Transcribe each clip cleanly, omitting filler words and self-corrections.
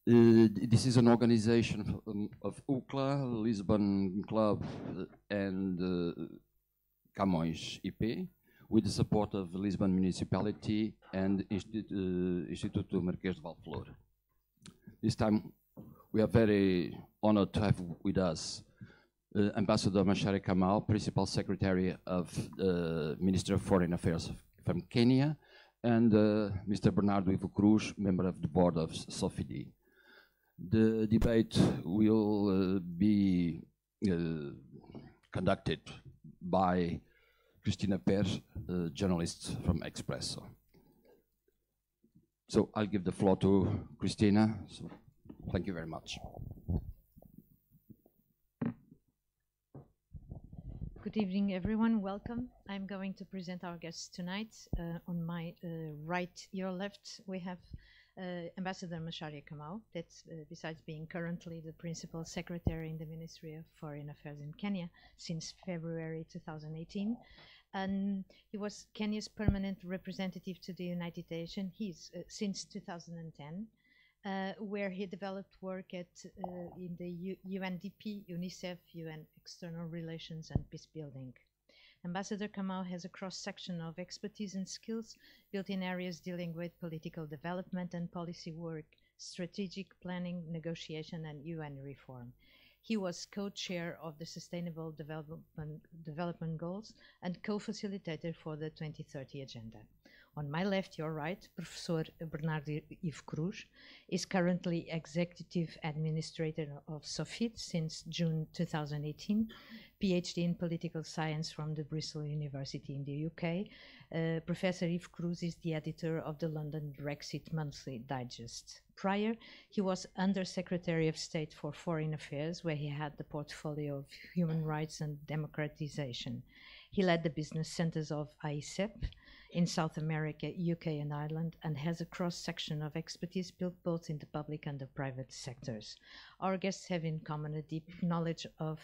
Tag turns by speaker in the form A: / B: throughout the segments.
A: This is an organization of UCLA, Lisbon Club, and Camões IP, with the support of the Lisbon Municipality and Instituto Marquês de Valflor. This time, we are very honored to have with us Ambassador Macharia Kamau, Principal Secretary of the Ministry of Foreign Affairs from Kenya, and Mr. Bernardo Ivo Cruz, member of the board of SOFIDI. The debate will be conducted by Cristina Pérez, journalist from Expresso. So I'll give the floor to Cristina. So thank you very much.
B: Good evening, everyone. Welcome. I'm going to present our guests tonight. On my right, your left, we have Ambassador Macharia Kamau, that's besides being currently the Principal Secretary in the Ministry of Foreign Affairs in Kenya since February 2018. And he was Kenya's permanent representative to the United Nations since 2010. Where he developed work in the UNDP, UNICEF, UN External Relations and Peace Building. Ambassador Kamau has a cross-section of expertise and skills built in areas dealing with political development and policy work, strategic planning, negotiation, and UN reform. He was co-chair of the Sustainable Development Goals and co-facilitator for the 2030 Agenda. On my left, your right, Professor Bernardo Ivo Cruz is currently Executive Administrator of SOFID since June 2018, PhD in Political Science from the Bristol University in the UK. Professor Ivo Cruz is the editor of the London Brexit Monthly Digest. Prior, he was Under Secretary of State for Foreign Affairs, where he had the portfolio of human rights and democratization. He led the business centers of AICEP in South America, UK and Ireland, and has a cross-section of expertise built both in the public and the private sectors. Our guests have in common a deep knowledge of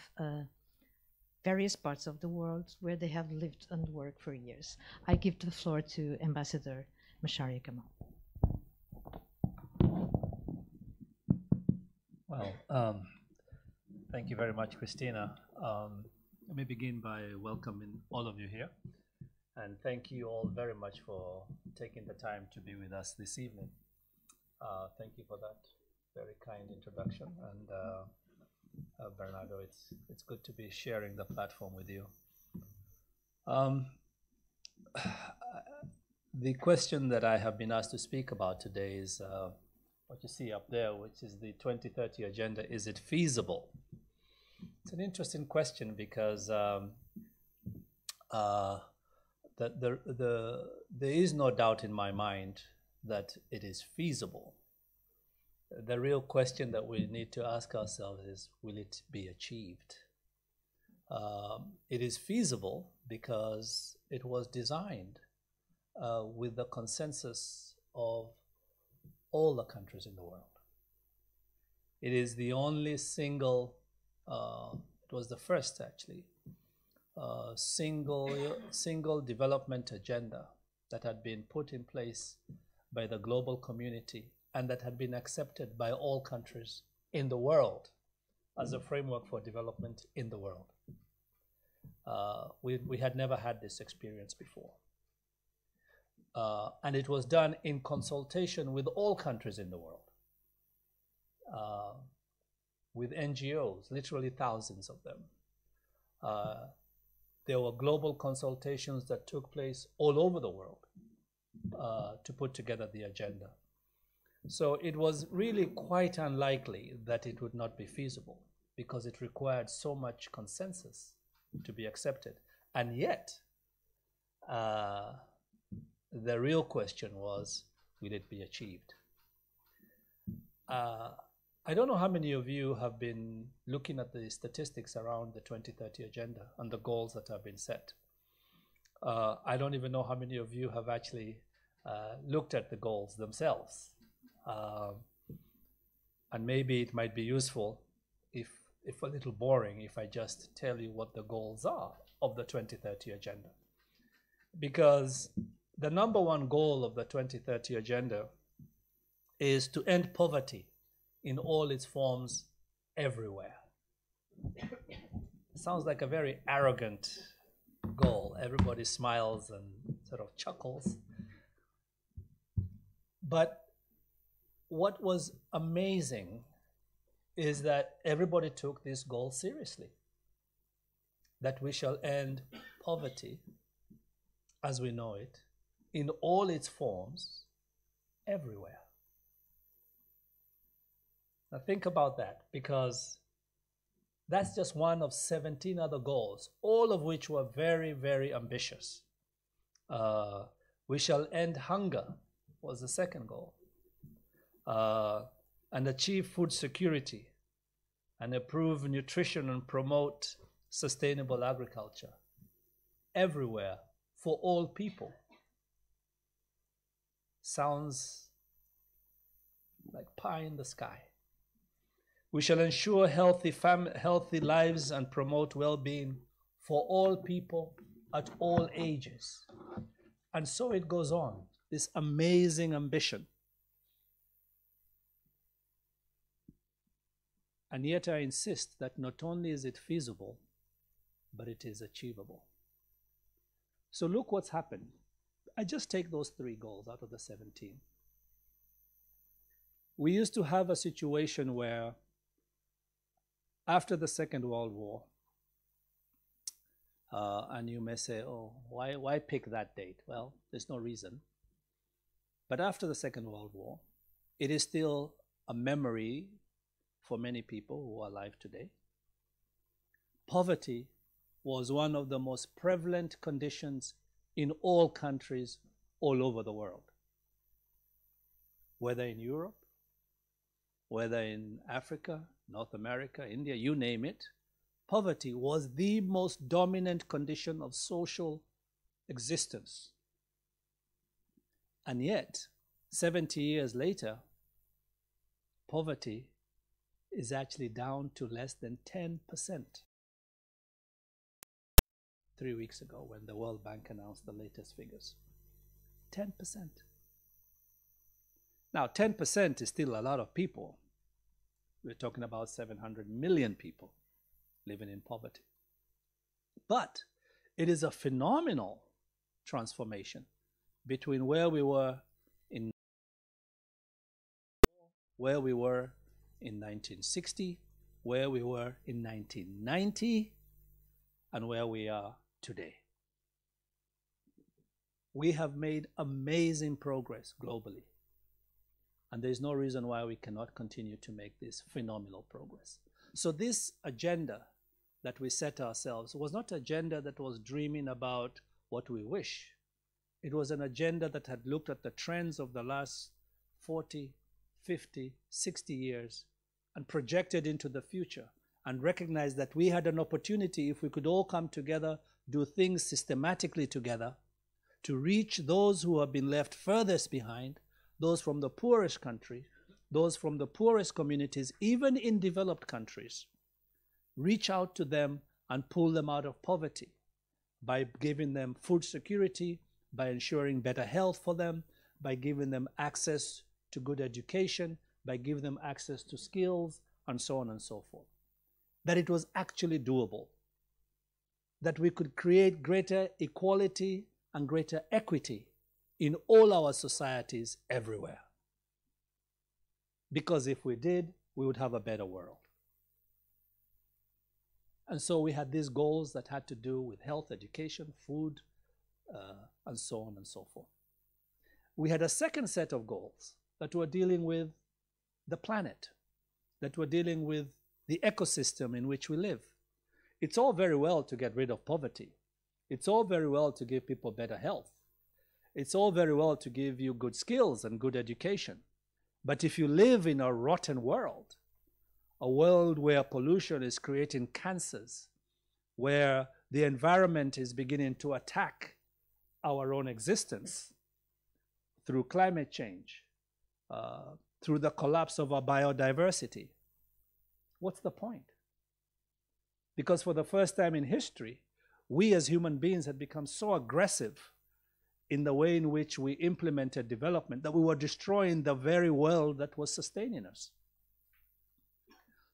B: various parts of the world where they have lived and worked for years. I give the floor to Ambassador Macharia Kamau.
C: Well, thank you very much, Christina. Let me begin by welcoming all of you here. And thank you all very much for taking the time to be with us this evening. Thank you for that very kind introduction. And Bernardo, it's good to be sharing the platform with you. The question that I have been asked to speak about today is what you see up there, which is the 2030 Agenda. Is it feasible? It's an interesting question because there is no doubt in my mind that it is feasible. The real question that we need to ask ourselves is, will it be achieved? It is feasible because it was designed with the consensus of all the countries in the world. It is the only single, it was the first actually, single development agenda that had been put in place by the global community and that had been accepted by all countries in the world as a framework for development in the world. We had never had this experience before. And it was done in consultation with all countries in the world, with NGOs, literally thousands of them. There were global consultations that took place all over the world to put together the agenda. So it was really quite unlikely that it would not be feasible because it required so much consensus to be accepted. And yet, the real question was, will it be achieved? I don't know how many of you have been looking at the statistics around the 2030 Agenda and the goals that have been set. I don't even know how many of you have actually looked at the goals themselves. And maybe it might be useful, if a little boring, if I just tell you what the goals are of the 2030 Agenda. Because the number one goal of the 2030 Agenda is to end poverty in all its forms everywhere. Sounds like a very arrogant goal. Everybody smiles and sort of chuckles. But what was amazing is that everybody took this goal seriously, that we shall end poverty as we know it in all its forms everywhere. Now think about that, because that's just one of 17 other goals, all of which were very, very ambitious. We shall end hunger was the second goal, and achieve food security, and improve nutrition and promote sustainable agriculture everywhere for all people. Sounds like pie in the sky. We shall ensure healthy lives and promote well-being for all people at all ages. And so it goes on, this amazing ambition. And yet I insist that not only is it feasible, but it is achievable. So look what's happened. I just take those 3 goals out of the 17. We used to have a situation where after the Second World War, and you may say, oh, why pick that date? Well, there's no reason. But after the Second World War, it is still a memory for many people who are alive today. Poverty was one of the most prevalent conditions in all countries all over the world. Whether in Europe, whether in Africa, North America, India, you name it, poverty was the most dominant condition of social existence. And yet, 70 years later, poverty is actually down to less than 10%. 3 weeks ago, when the World Bank announced the latest figures. 10%. Now, 10% is still a lot of people. We're talking about 700 million people living in poverty. But it is a phenomenal transformation between where we were in 1960, where we were in 1990, and where we are today. We have made amazing progress globally. And there's no reason why we cannot continue to make this phenomenal progress. So this agenda that we set ourselves was not an agenda that was dreaming about what we wish. It was an agenda that had looked at the trends of the last 40, 50, 60 years and projected into the future and recognized that we had an opportunity, if we could all come together, do things systematically together, to reach those who have been left furthest behind, those from the poorest country, those from the poorest communities, even in developed countries, reach out to them and pull them out of poverty by giving them food security, by ensuring better health for them, by giving them access to good education, by giving them access to skills, and so on and so forth. That it was actually doable, that we could create greater equality and greater equity in all our societies everywhere. Because if we did, we would have a better world. And so we had these goals that had to do with health, education, food, and so on and so forth. We had a second set of goals that were dealing with the planet, that were dealing with the ecosystem in which we live. It's all very well to get rid of poverty. It's all very well to give people better health. It's all very well to give you good skills and good education. But if you live in a rotten world, a world where pollution is creating cancers, where the environment is beginning to attack our own existence through climate change, through the collapse of our biodiversity, what's the point? Because for the first time in history, we as human beings had become so aggressive in the way in which we implemented development that we were destroying the very world that was sustaining us.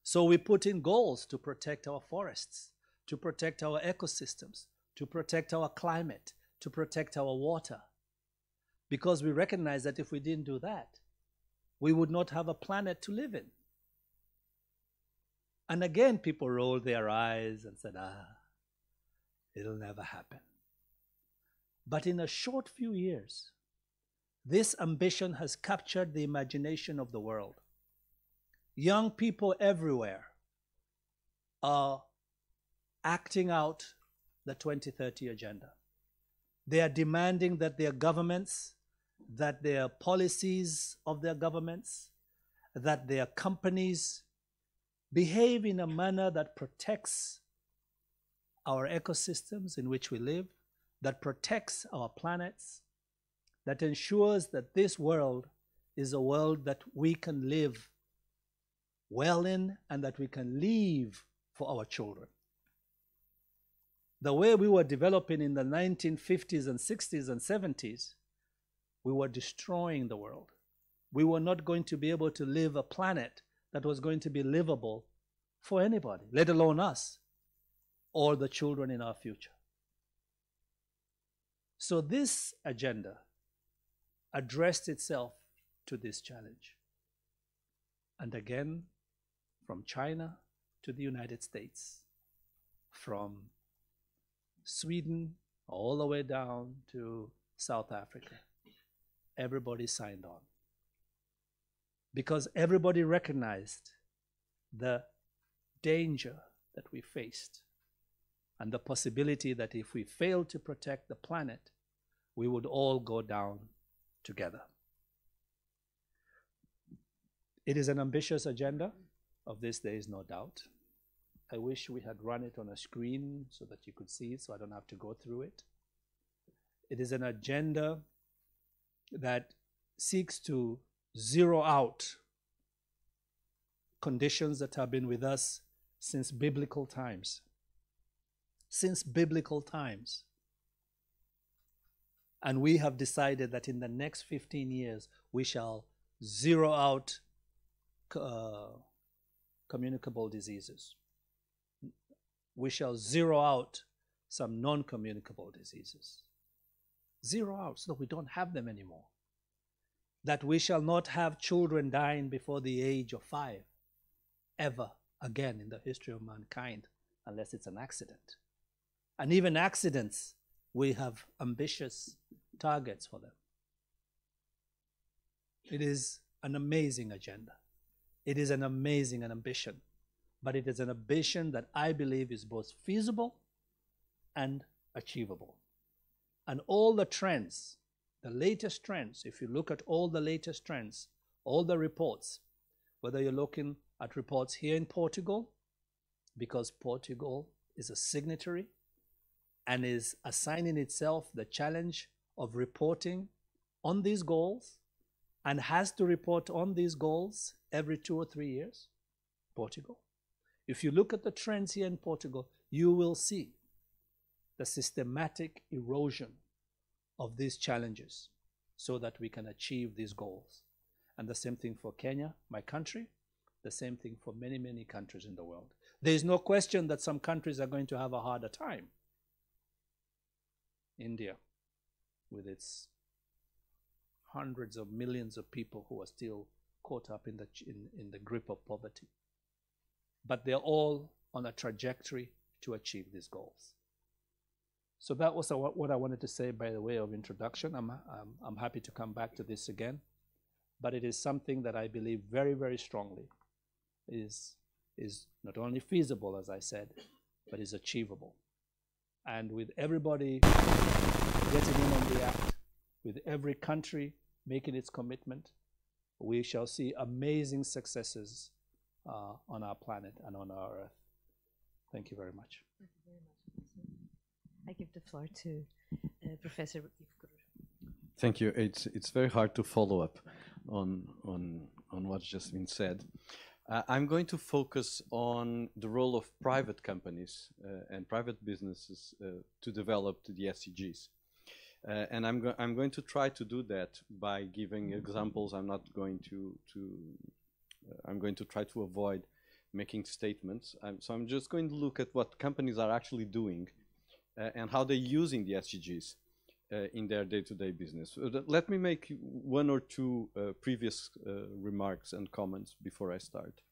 C: So we put in goals to protect our forests, to protect our ecosystems, to protect our climate, to protect our water. Because we recognize that if we didn't do that, we would not have a planet to live in. And again, people rolled their eyes and said, it'll never happen. But in a short few years, this ambition has captured the imagination of the world. Young people everywhere are acting out the 2030 agenda. They are demanding that their governments, that their policies of their governments, that their companies behave in a manner that protects our ecosystems in which we live, that protects our planets, that ensures that this world is a world that we can live well in and that we can leave for our children. The way we were developing in the 1950s and 60s and 70s, we were destroying the world. We were not going to be able to live a planet that was going to be livable for anybody, let alone us or the children in our future. So this agenda addressed itself to this challenge. And again, from China to the United States, from Sweden all the way down to South Africa, everybody signed on. Because everybody recognized the danger that we faced and the possibility that if we failed to protect the planet, we would all go down together. It is an ambitious agenda. Of this, there is no doubt. I wish we had run it on a screen so that you could see it, so I don't have to go through it. It is an agenda that seeks to zero out conditions that have been with us since biblical times. Since biblical times. And we have decided that in the next 15 years, we shall zero out communicable diseases. We shall zero out some non-communicable diseases. Zero out so that we don't have them anymore. That we shall not have children dying before the age of 5 ever again in the history of mankind unless it's an accident. And even accidents, we have ambitious targets for them. It is an amazing agenda. It is an amazing ambition, but it is an ambition that I believe is both feasible and achievable. And all the trends, the latest trends, if you look at all the latest trends, all the reports, whether you're looking at reports here in Portugal, because Portugal is a signatory and is assigning itself the challenge of reporting on these goals and has to report on these goals every 2 or 3 years, Portugal. If you look at the trends here in Portugal, you will see the systematic erosion of these challenges so that we can achieve these goals. And the same thing for Kenya, my country, the same thing for many, many countries in the world. There is no question that some countries are going to have a harder time. India, with its hundreds of millions of people who are still caught up in the grip of poverty. But they're all on a trajectory to achieve these goals. So that was what I wanted to say by the way of introduction. I'm happy to come back to this again, but it is something that I believe very, very strongly is not only feasible, as I said, but is achievable. And with everybody getting in on the act, with every country making its commitment, we shall see amazing successes on our planet and on our earth. Thank you very much.
B: Thank you very much. I give the floor to Professor.
D: Thank you. It's very hard to follow up on what's just been said. I'm going to focus on the role of private companies and private businesses to develop the SDGs. And I'm going to try to do that by giving examples. I'm going to try to avoid making statements. So I'm just going to look at what companies are actually doing and how they're using the SDGs in their day-to-day business. Let me make one or two previous remarks and comments before I start.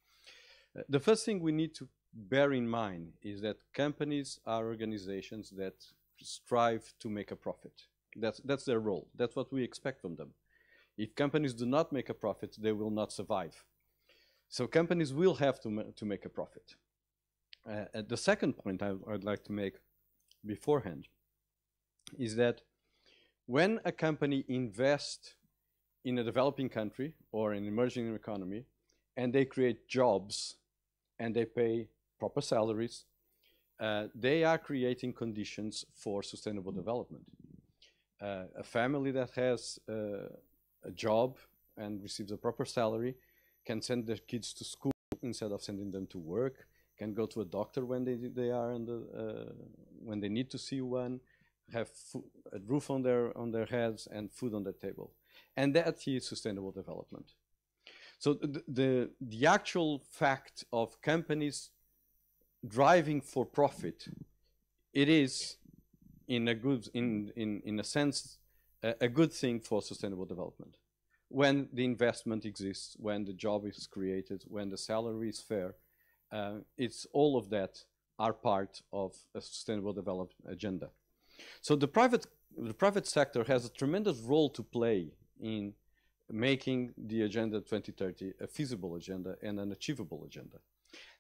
D: The first thing we need to bear in mind is that companies are organizations that strive to make a profit. That's their role. That's what we expect from them. If companies do not make a profit, they will not survive. So companies will have to make a profit. The second point I'd like to make beforehand is that when a company invests in a developing country or an emerging economy, and they create jobs and they pay proper salaries, they are creating conditions for sustainable development. A family that has a job and receives a proper salary can send their kids to school instead of sending them to work, can go to a doctor when when they need to see one, have a roof on their heads and food on their table. And that is sustainable development. So the actual fact of companies driving for profit, it is in a sense a good thing for sustainable development. When the investment exists, when the job is created, when the salary is fair, it's all of that are part of a sustainable development agenda. So the private sector has a tremendous role to play in making the Agenda 2030 a feasible agenda and an achievable agenda.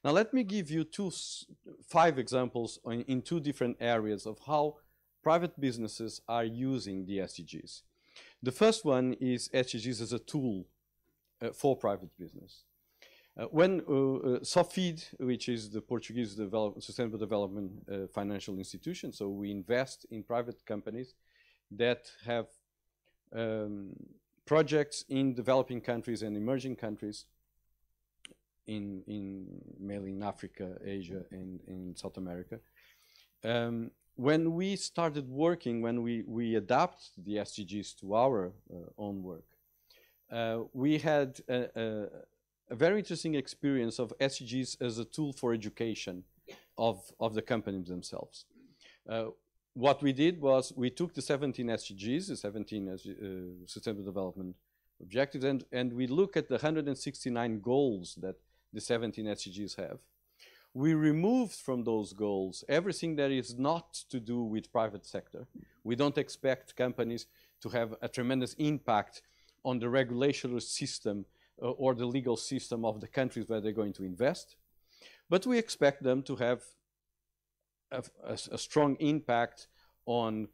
D: Now let me give you 5 examples in 2 different areas of how private businesses are using the SDGs. The first one is SDGs as a tool for private business. When SOFID, which is the Portuguese Sustainable Development Financial Institution, so we invest in private companies that have projects in developing countries and emerging countries, mainly in Africa, Asia, and in South America. When we started working, when we adapted the SDGs to our own work, we had a very interesting experience of SDGs as a tool for education of the companies themselves. What we did was we took the 17 SDGs, the 17 Sustainable Development Objectives, and we look at the 169 goals that the 17 SDGs have. We removed from those goals everything that is not to do with private sector. We don't expect companies to have a tremendous impact on the regulatory system or the legal system of the countries where they're going to invest, but we expect them to have a strong impact on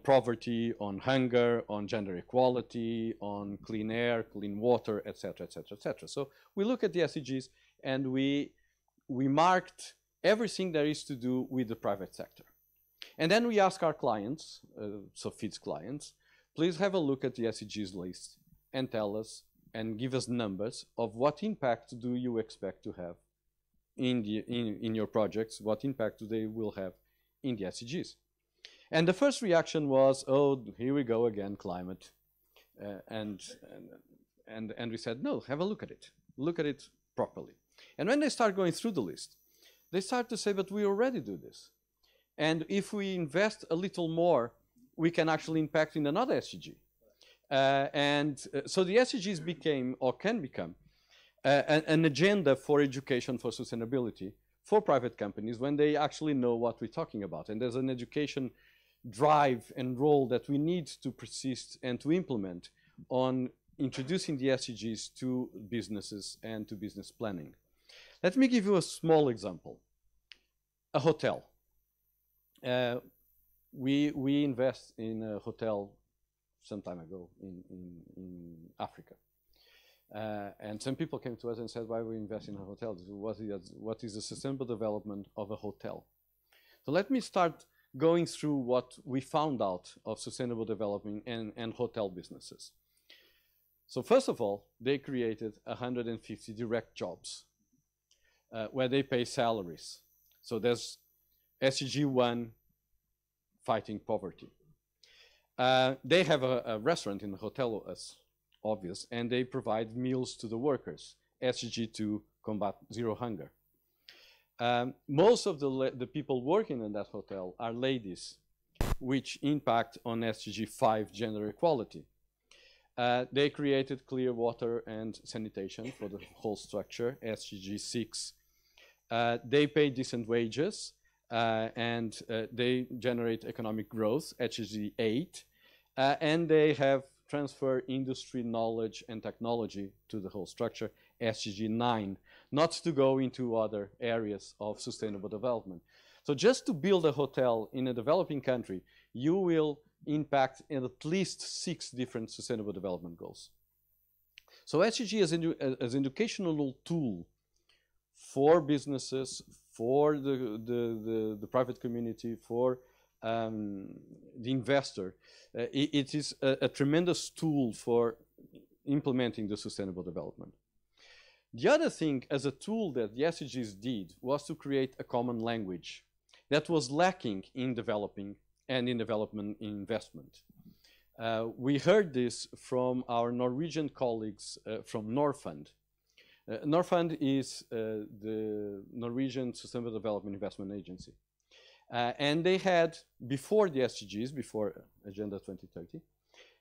D: poverty, on hunger, on gender equality, on clean air, clean water, etc., etc., etc. So we look at the SDGs and we marked everything there is to do with the private sector. And then we ask our clients, SOFID's clients, please have a look at the SDGs list and tell us and give us numbers of what impact do you expect to have in your projects, what impact do they will have in the SDGs. And the first reaction was, oh, here we go again, climate. And we said, no, have a look at it properly. And when they start going through the list, they start to say, but we already do this. And if we invest a little more, we can actually impact in another SDG. So the SDGs became, or can become, an agenda for education for sustainability for private companies when they actually know what we're talking about. And there's an education drive and role that we need to persist and to implement on introducing the SDGs to businesses and to business planning. Let me give you a small example. A hotel. We invest in a hotel some time ago in Africa. And some people came to us and said, why we invest in a hotel? What is the sustainable development of a hotel? So let me start going through what we found out of sustainable development and hotel businesses. So first of all, they created 150 direct jobs where they pay salaries. So there's SDG 1, fighting poverty. They have a restaurant in the hotel, as obvious, and they provide meals to the workers. SDG to combat zero hunger. Most of the people working in that hotel are ladies, which impact on SDG 5, gender equality. They created clear water and sanitation for the whole structure, SDG 6. They pay decent wages, and they generate economic growth, SDG 8. And they have transfer industry knowledge and technology to the whole structure, SDG 9, not to go into other areas of sustainable development. So just to build a hotel in a developing country, you will impact in at least 6 different sustainable development goals. So SDG as an educational tool for businesses, for the private community, for the investor, it is a tremendous tool for implementing the sustainable development. The other thing as a tool that the SDGs did was to create a common language that was lacking in developing and in development investment. We heard this from our Norwegian colleagues from Norfund. Norfund is the Norwegian Sustainable Development Investment Agency. And they had, before the SDGs, before Agenda 2030,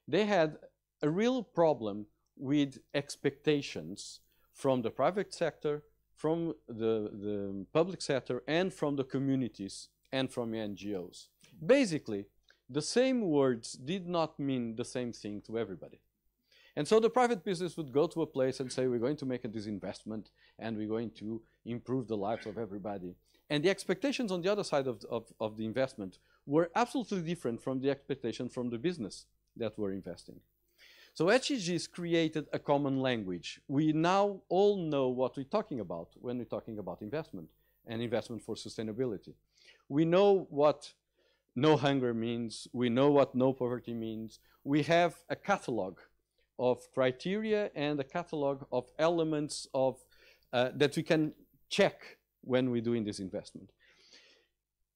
D: they had a real problem with expectations from the private sector, from the public sector, and from the communities, and from NGOs. Basically, the same words did not mean the same thing to everybody. And so the private business would go to a place and say, we're going to make a disinvestment, and we're going to improve the lives of everybody. And the expectations on the other side of the investment were absolutely different from the expectations from the business that were investing. So SDGs created a common language. We now all know what we're talking about when we're talking about investment and investment for sustainability. We know what no hunger means. We know what no poverty means. We have a catalog of criteria and a catalog of elements of, that we can check when we're doing this investment.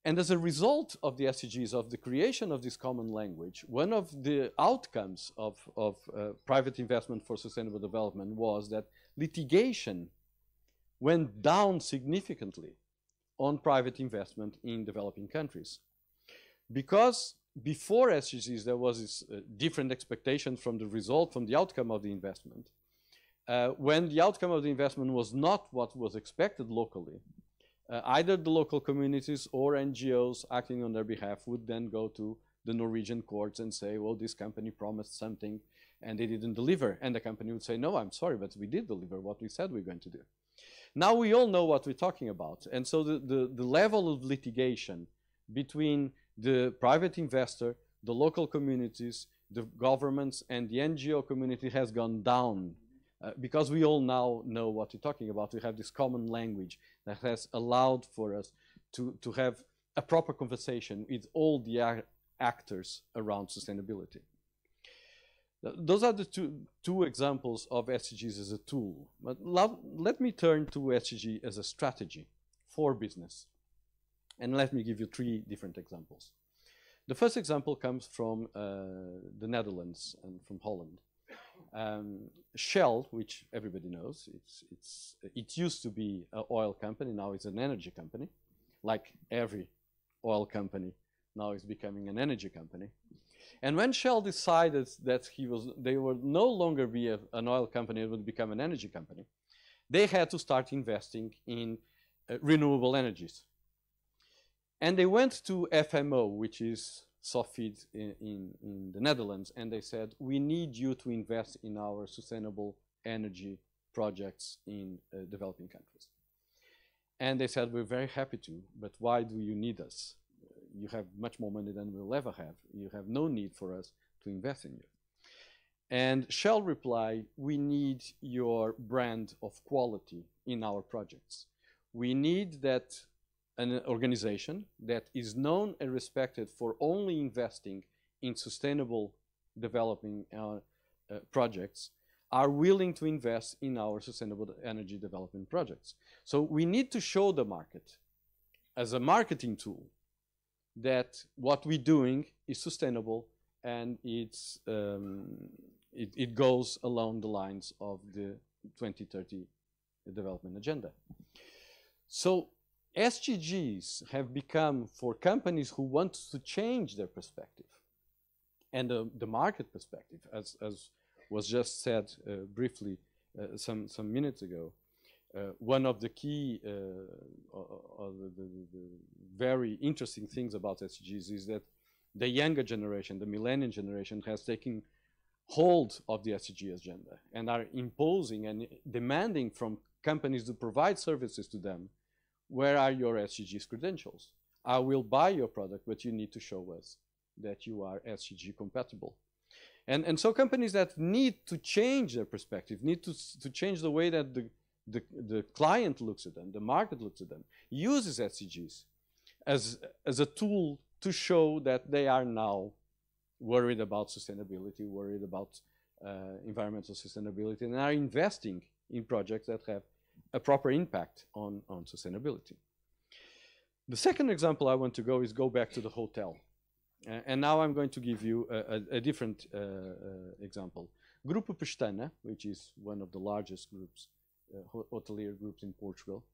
D: And as a result of the SDGs, of the creation of this common language, one of the outcomes of private investment for sustainable development was that litigation went down significantly on private investment in developing countries. Because before SDGs, there was this different expectation from the result, from the outcome of the investment. When the outcome of the investment was not what was expected locally, either the local communities or NGOs acting on their behalf would then go to the Norwegian courts and say, well, this company promised something and they didn't deliver. And the company would say, no, I'm sorry, but we did deliver what we said we're going to do. Now we all know what we're talking about. And so the level of litigation between the private investor, the local communities, the governments, and the NGO community has gone down. Because we all now know what we're talking about. We have this common language that has allowed for us to have a proper conversation with all the actors around sustainability. Those are the two examples of SDGs as a tool. But let me turn to SDG as a strategy for business. And let me give you 3 different examples. The first example comes from the Netherlands and from Holland. Shell, which everybody knows, it used to be an oil company, now it's an energy company. Like every oil company, now is becoming an energy company. And when Shell decided that they would no longer be an oil company, it would become an energy company, they had to start investing in renewable energies. And they went to FMO, which is Sofid in the Netherlands, and they said, we need you to invest in our sustainable energy projects in developing countries. And they said, we're very happy to, but why do you need us? You have much more money than we'll ever have. You have no need for us to invest in you. And Shell replied, we need your brand of quality in our projects. We need that an organization that is known and respected for only investing in sustainable developing projects are willing to invest in our sustainable energy development projects. So we need to show the market as a marketing tool that what we're doing is sustainable and it goes along the lines of the 2030 development agenda. So SDGs have become, for companies who want to change their perspective and the market perspective, as was just said briefly some minutes ago, one of the key the very interesting things about SDGs is that the younger generation, the millennial generation, has taken hold of the SDG agenda and are imposing and demanding from companies to provide services to them. Where are your SDGs credentials? I will buy your product, but you need to show us that you are SDG compatible. And so companies that need to change their perspective, need to change the way that the client looks at them, the market looks at them, uses SDGs as a tool to show that they are now worried about sustainability, worried about environmental sustainability, and are investing in projects that have a proper impact on sustainability. The second example I want to go back to the hotel. And now I'm going to give you a different example. Grupo Pestana, which is one of the largest groups, hotelier groups in Portugal,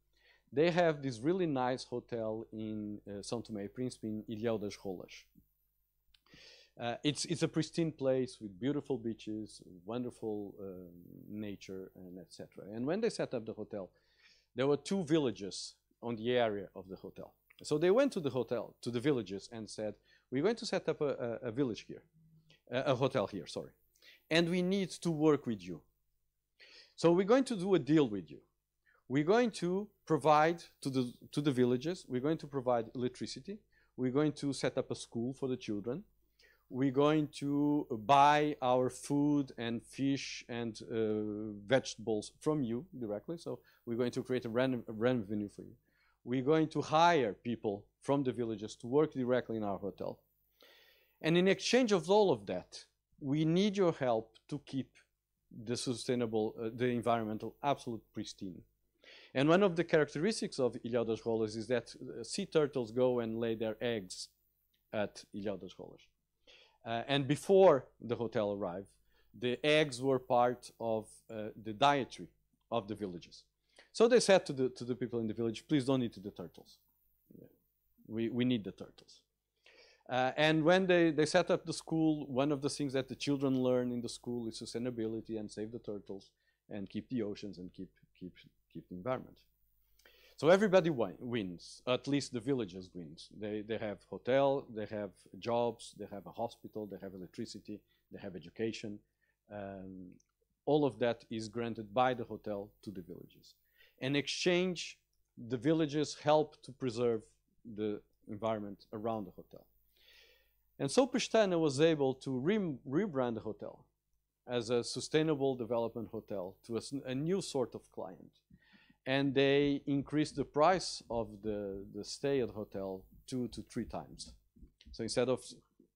D: they have this really nice hotel in São Tomé e Príncipe in Ilhéu das Rolas. It's a pristine place with beautiful beaches, wonderful nature, and etc. And when they set up the hotel, there were 2 villages on the area of the hotel. So they went to the hotel, to the villages, and said, we're going to set up a village here, a hotel here, sorry. And we need to work with you. So we're going to do a deal with you. We're going to provide to the villages, we're going to provide electricity, we're going to set up a school for the children, we're going to buy our food and fish and vegetables from you directly, so we're going to create a revenue for you. We're going to hire people from the villages to work directly in our hotel. And in exchange of all of that, we need your help to keep the sustainable, the environmental absolute pristine. And one of the characteristics of Ilhéu das Rolas is that sea turtles go and lay their eggs at Ilhéu das Rolas. And before the hotel arrived, the eggs were part of the dietary of the villages. So they said to the people in the village, please don't eat the turtles. We need the turtles. And when they set up the school, one of the things that the children learn in the school is sustainability and save the turtles and keep the oceans and keep the environment. So everybody wins, at least the villages wins. They have hotel, they have jobs, they have a hospital, they have electricity, they have education. All of that is granted by the hotel to the villages. In exchange, the villages help to preserve the environment around the hotel. And so Pestana was able to rebrand the hotel as a sustainable development hotel to a new sort of client. And they increased the price of the stay at the hotel 2 to 3 times. So instead of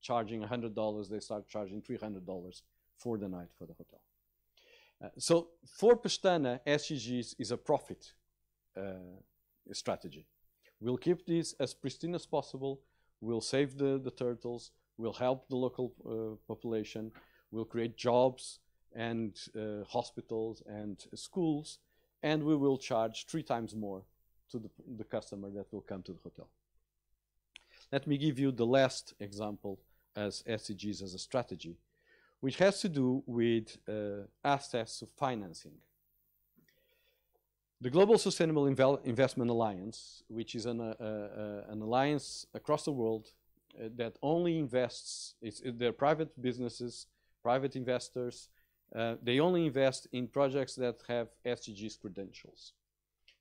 D: charging $100, they start charging $300 for the night for the hotel. So for Pestana, SDGs is a profit strategy. We'll keep this as pristine as possible. We'll save the turtles. We'll help the local population. We'll create jobs and hospitals and schools. And we will charge 3 times more to the customer that will come to the hotel. Let me give you the last example as SDGs as a strategy, which has to do with access to financing. The Global Sustainable Investment Alliance, which is an alliance across the world that only invests, they're private businesses, private investors, they only invest in projects that have SDGs credentials.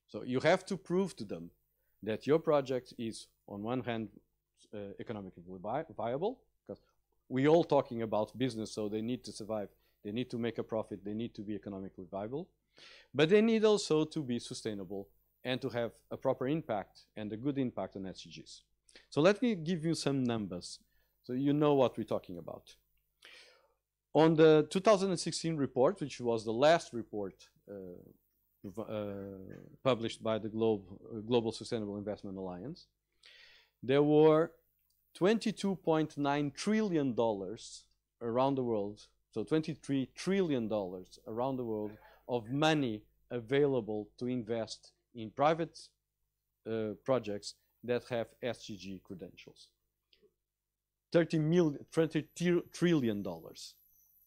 D: So you have to prove to them that your project is, on one hand, economically viable, because we're all talking about business, so they need to survive, they need to make a profit, they need to be economically viable, but they need also to be sustainable and to have a proper impact and a good impact on SDGs. So let me give you some numbers so you know what we're talking about. On the 2016 report, which was the last report published by the Global Sustainable Investment Alliance, there were $22.9 trillion around the world, so $23 trillion around the world of money available to invest in private projects that have SDG credentials. $30 trillion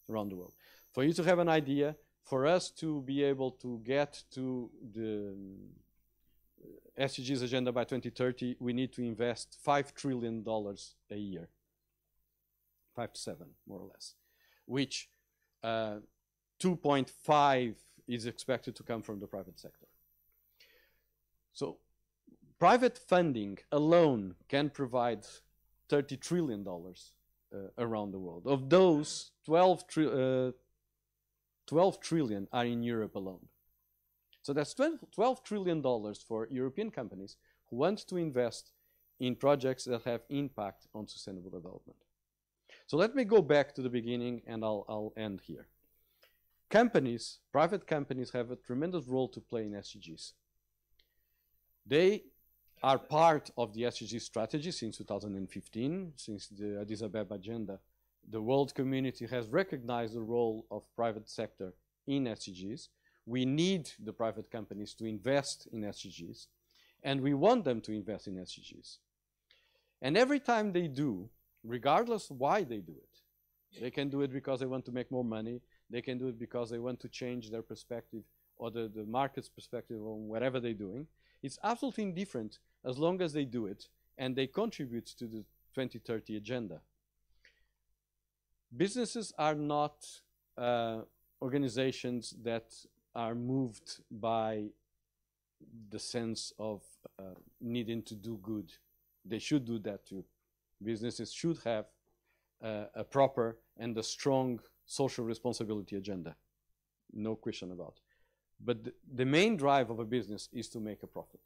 D: around the world. For you to have an idea, for us to be able to get to the SDGs agenda by 2030, we need to invest $5 trillion a year. 5 to 7, more or less, which 2.5 is expected to come from the private sector. So private funding alone can provide $30 trillion around the world. Of those, 12 trillion are in Europe alone. So that's $12 trillion for European companies who want to invest in projects that have impact on sustainable development. So let me go back to the beginning, and I'll end here. Companies, private companies, have a tremendous role to play in SDGs. They are part of the SDG strategy since 2015, since the Addis Ababa agenda. The world community has recognized the role of private sector in SDGs. We need the private companies to invest in SDGs, and we want them to invest in SDGs. And every time they do, regardless why they do it, they can do it because they want to make more money, they can do it because they want to change their perspective or the market's perspective on whatever they're doing. It's absolutely indifferent as long as they do it and they contribute to the 2030 agenda. Businesses are not organizations that are moved by the sense of needing to do good. They should do that too. Businesses should have a proper and a strong social responsibility agenda. No question about it. But the main drive of a business is to make a profit.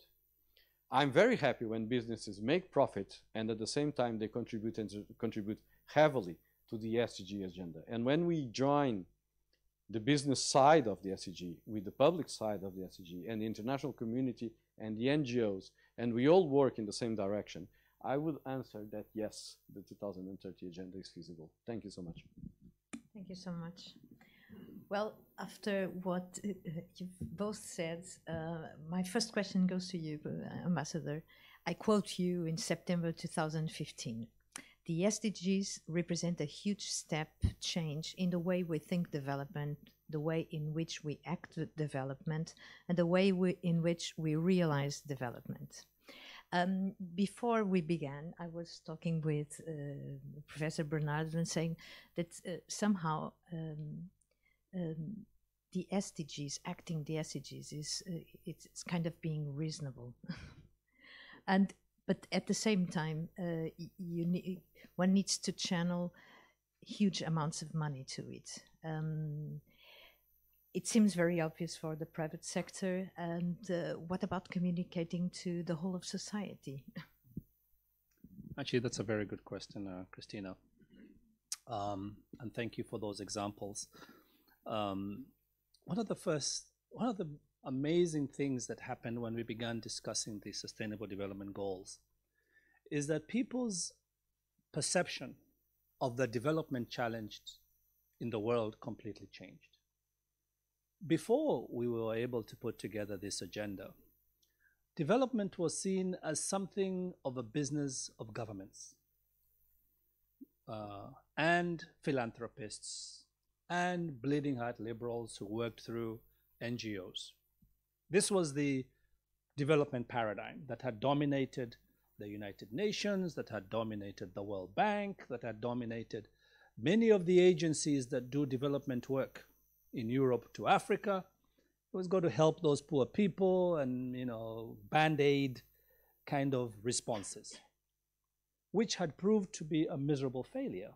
D: I'm very happy when businesses make profit and at the same time they contribute heavily to the SDG agenda. And when we join the business side of the SDG with the public side of the SDG and the international community and the NGOs, and we all work in the same direction, I would answer that yes, the 2030 agenda is feasible. Thank you so much.
B: Thank you so much. Well, after what you've both said, my first question goes to you, Ambassador. I quote you in September 2015. The SDGs represent a huge step change in the way we think development, the way in which we act with development, and the way in which we realize development. Before we began, I was talking with Professor Bernardo and saying that somehow the SDGs, acting the SDGs, it's kind of being reasonable, but at the same time, one needs to channel huge amounts of money to it. It seems very obvious for the private sector. And what about communicating to the whole of society?
C: Actually, that's a very good question, Christina. And thank you for those examples. One of the amazing things that happened when we began discussing the Sustainable Development Goals is that people's perception of the development challenge in the world completely changed. Before we were able to put together this agenda, development was seen as something of a business of governments and philanthropists and bleeding heart liberals who worked through NGOs. This was the development paradigm that had dominated the United Nations, that had dominated the World Bank, that had dominated many of the agencies that do development work in Europe to Africa. It was going to help those poor people and, Band-Aid kind of responses, which had proved to be a miserable failure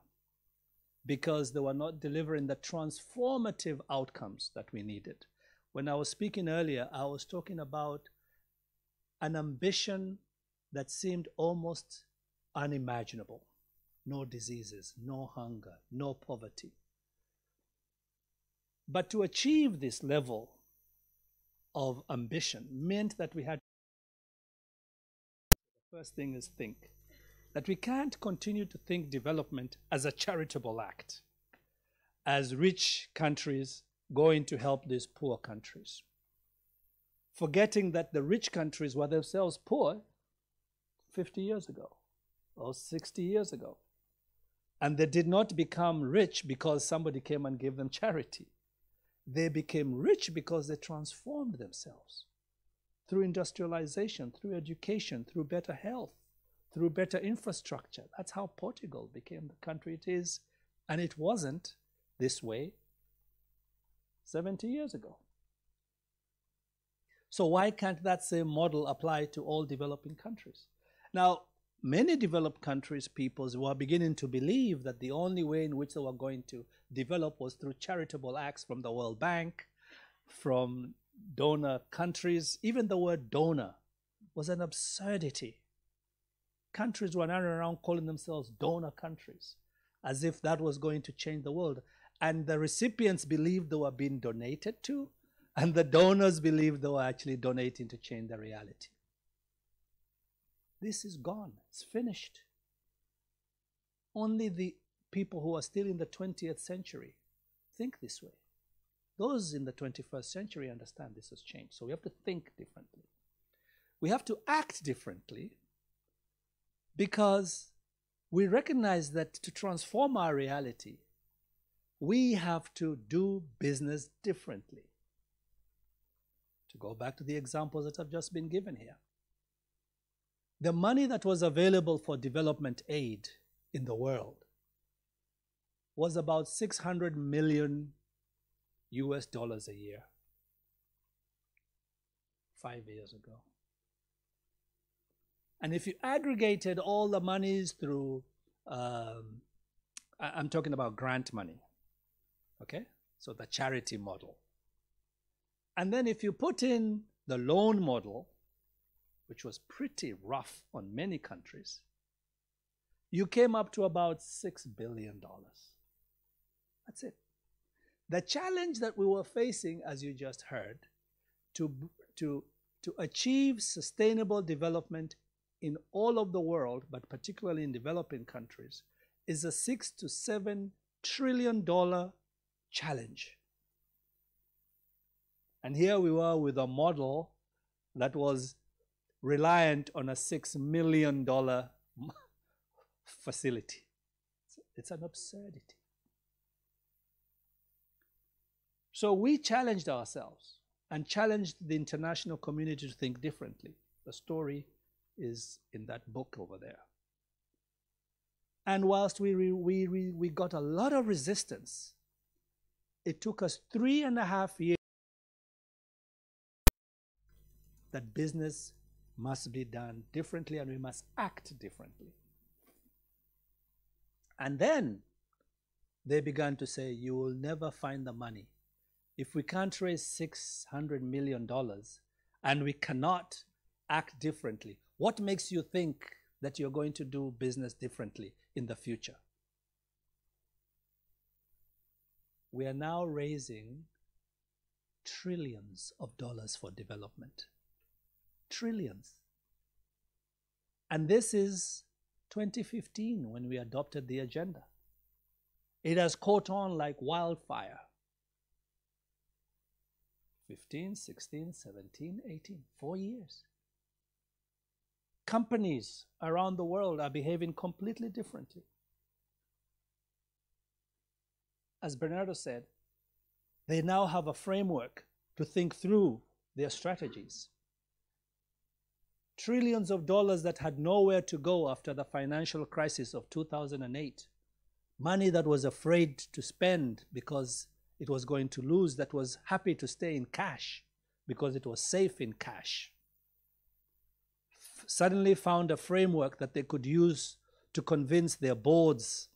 C: because they were not delivering the transformative outcomes that we needed. When I was speaking earlier, I was talking about an ambition that seemed almost unimaginable. No diseases, no hunger, no poverty. But to achieve this level of ambition meant that we had the first thing is think. That we can't continue to think development as a charitable act, as rich countries going to help these poor countries.
E: forgetting that the rich countries were themselves poor 50 years ago or 60 years ago. And they did not become rich because somebody came and gave them charity. They became rich because they transformed themselves through industrialization, through education, through better health, through better infrastructure. That's how Portugal became the country it is. And it wasn't this way 70 years ago. So why can't that same model apply to all developing countries? Now, many developed countries, peoples were beginning to believe that the only way in which they were going to develop was through charitable acts from the World Bank, from donor countries. Even the word donor was an absurdity. Countries were running around calling themselves donor countries, as if that was going to change the world. And the recipients believed they were being donated to, and the donors believed they were actually donating to change the reality. This is gone. It's finished. Only the people who are still in the 20th century think this way. Those in the 21st century understand this has changed. So we have to think differently. We have to act differently because we recognize that to transform our reality, we have to do business differently. To go back to the examples that have just been given here. The money that was available for development aid in the world was about 600 million US dollars a year 5 years ago. And if you aggregated all the monies through, I'm talking about grant money, okay? So the charity model. And then if you put in the loan model, which was pretty rough on many countries, you came up to about $6 billion. That's it. The challenge that we were facing, as you just heard, to achieve sustainable development in all of the world, but particularly in developing countries, is a $6 to $7 trillion challenge. And here we were with a model that was reliant on a $6 million facility. It's an absurdity. So we challenged ourselves and challenged the international community to think differently. The story is in that book over there. And whilst we got a lot of resistance, it took us 3.5 years that business must be done differently and we must act differently. And then they began to say, you will never find the money. If we can't raise $600 million and we cannot act differently, what makes you think that you're going to do business differently in the future? We are now raising trillions of dollars for development. Trillions. And this is 2015 when we adopted the agenda. It has caught on like wildfire. 15, 16, 17, 18, 4 years. Companies around the world are behaving completely differently. As Bernardo said, they now have a framework to think through their strategies. Trillions of dollars that had nowhere to go after the financial crisis of 2008. Money that was afraid to spend because it was going to lose, that was happy to stay in cash because it was safe in cash. Suddenly found a framework that they could use to convince their boards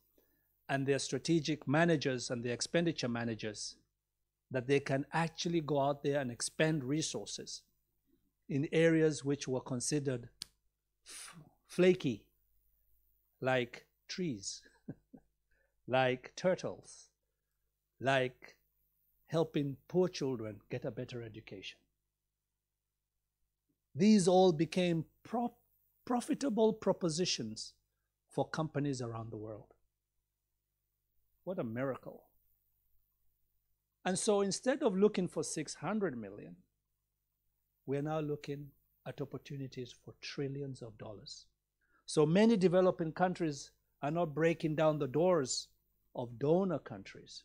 E: and their strategic managers and their expenditure managers that they can actually go out there and expend resources in areas which were considered flaky, like trees, like turtles, like helping poor children get a better education. These all became profitable propositions for companies around the world. What a miracle. And so instead of looking for 600 million, we're now looking at opportunities for trillions of dollars. So many developing countries are not breaking down the doors of donor countries.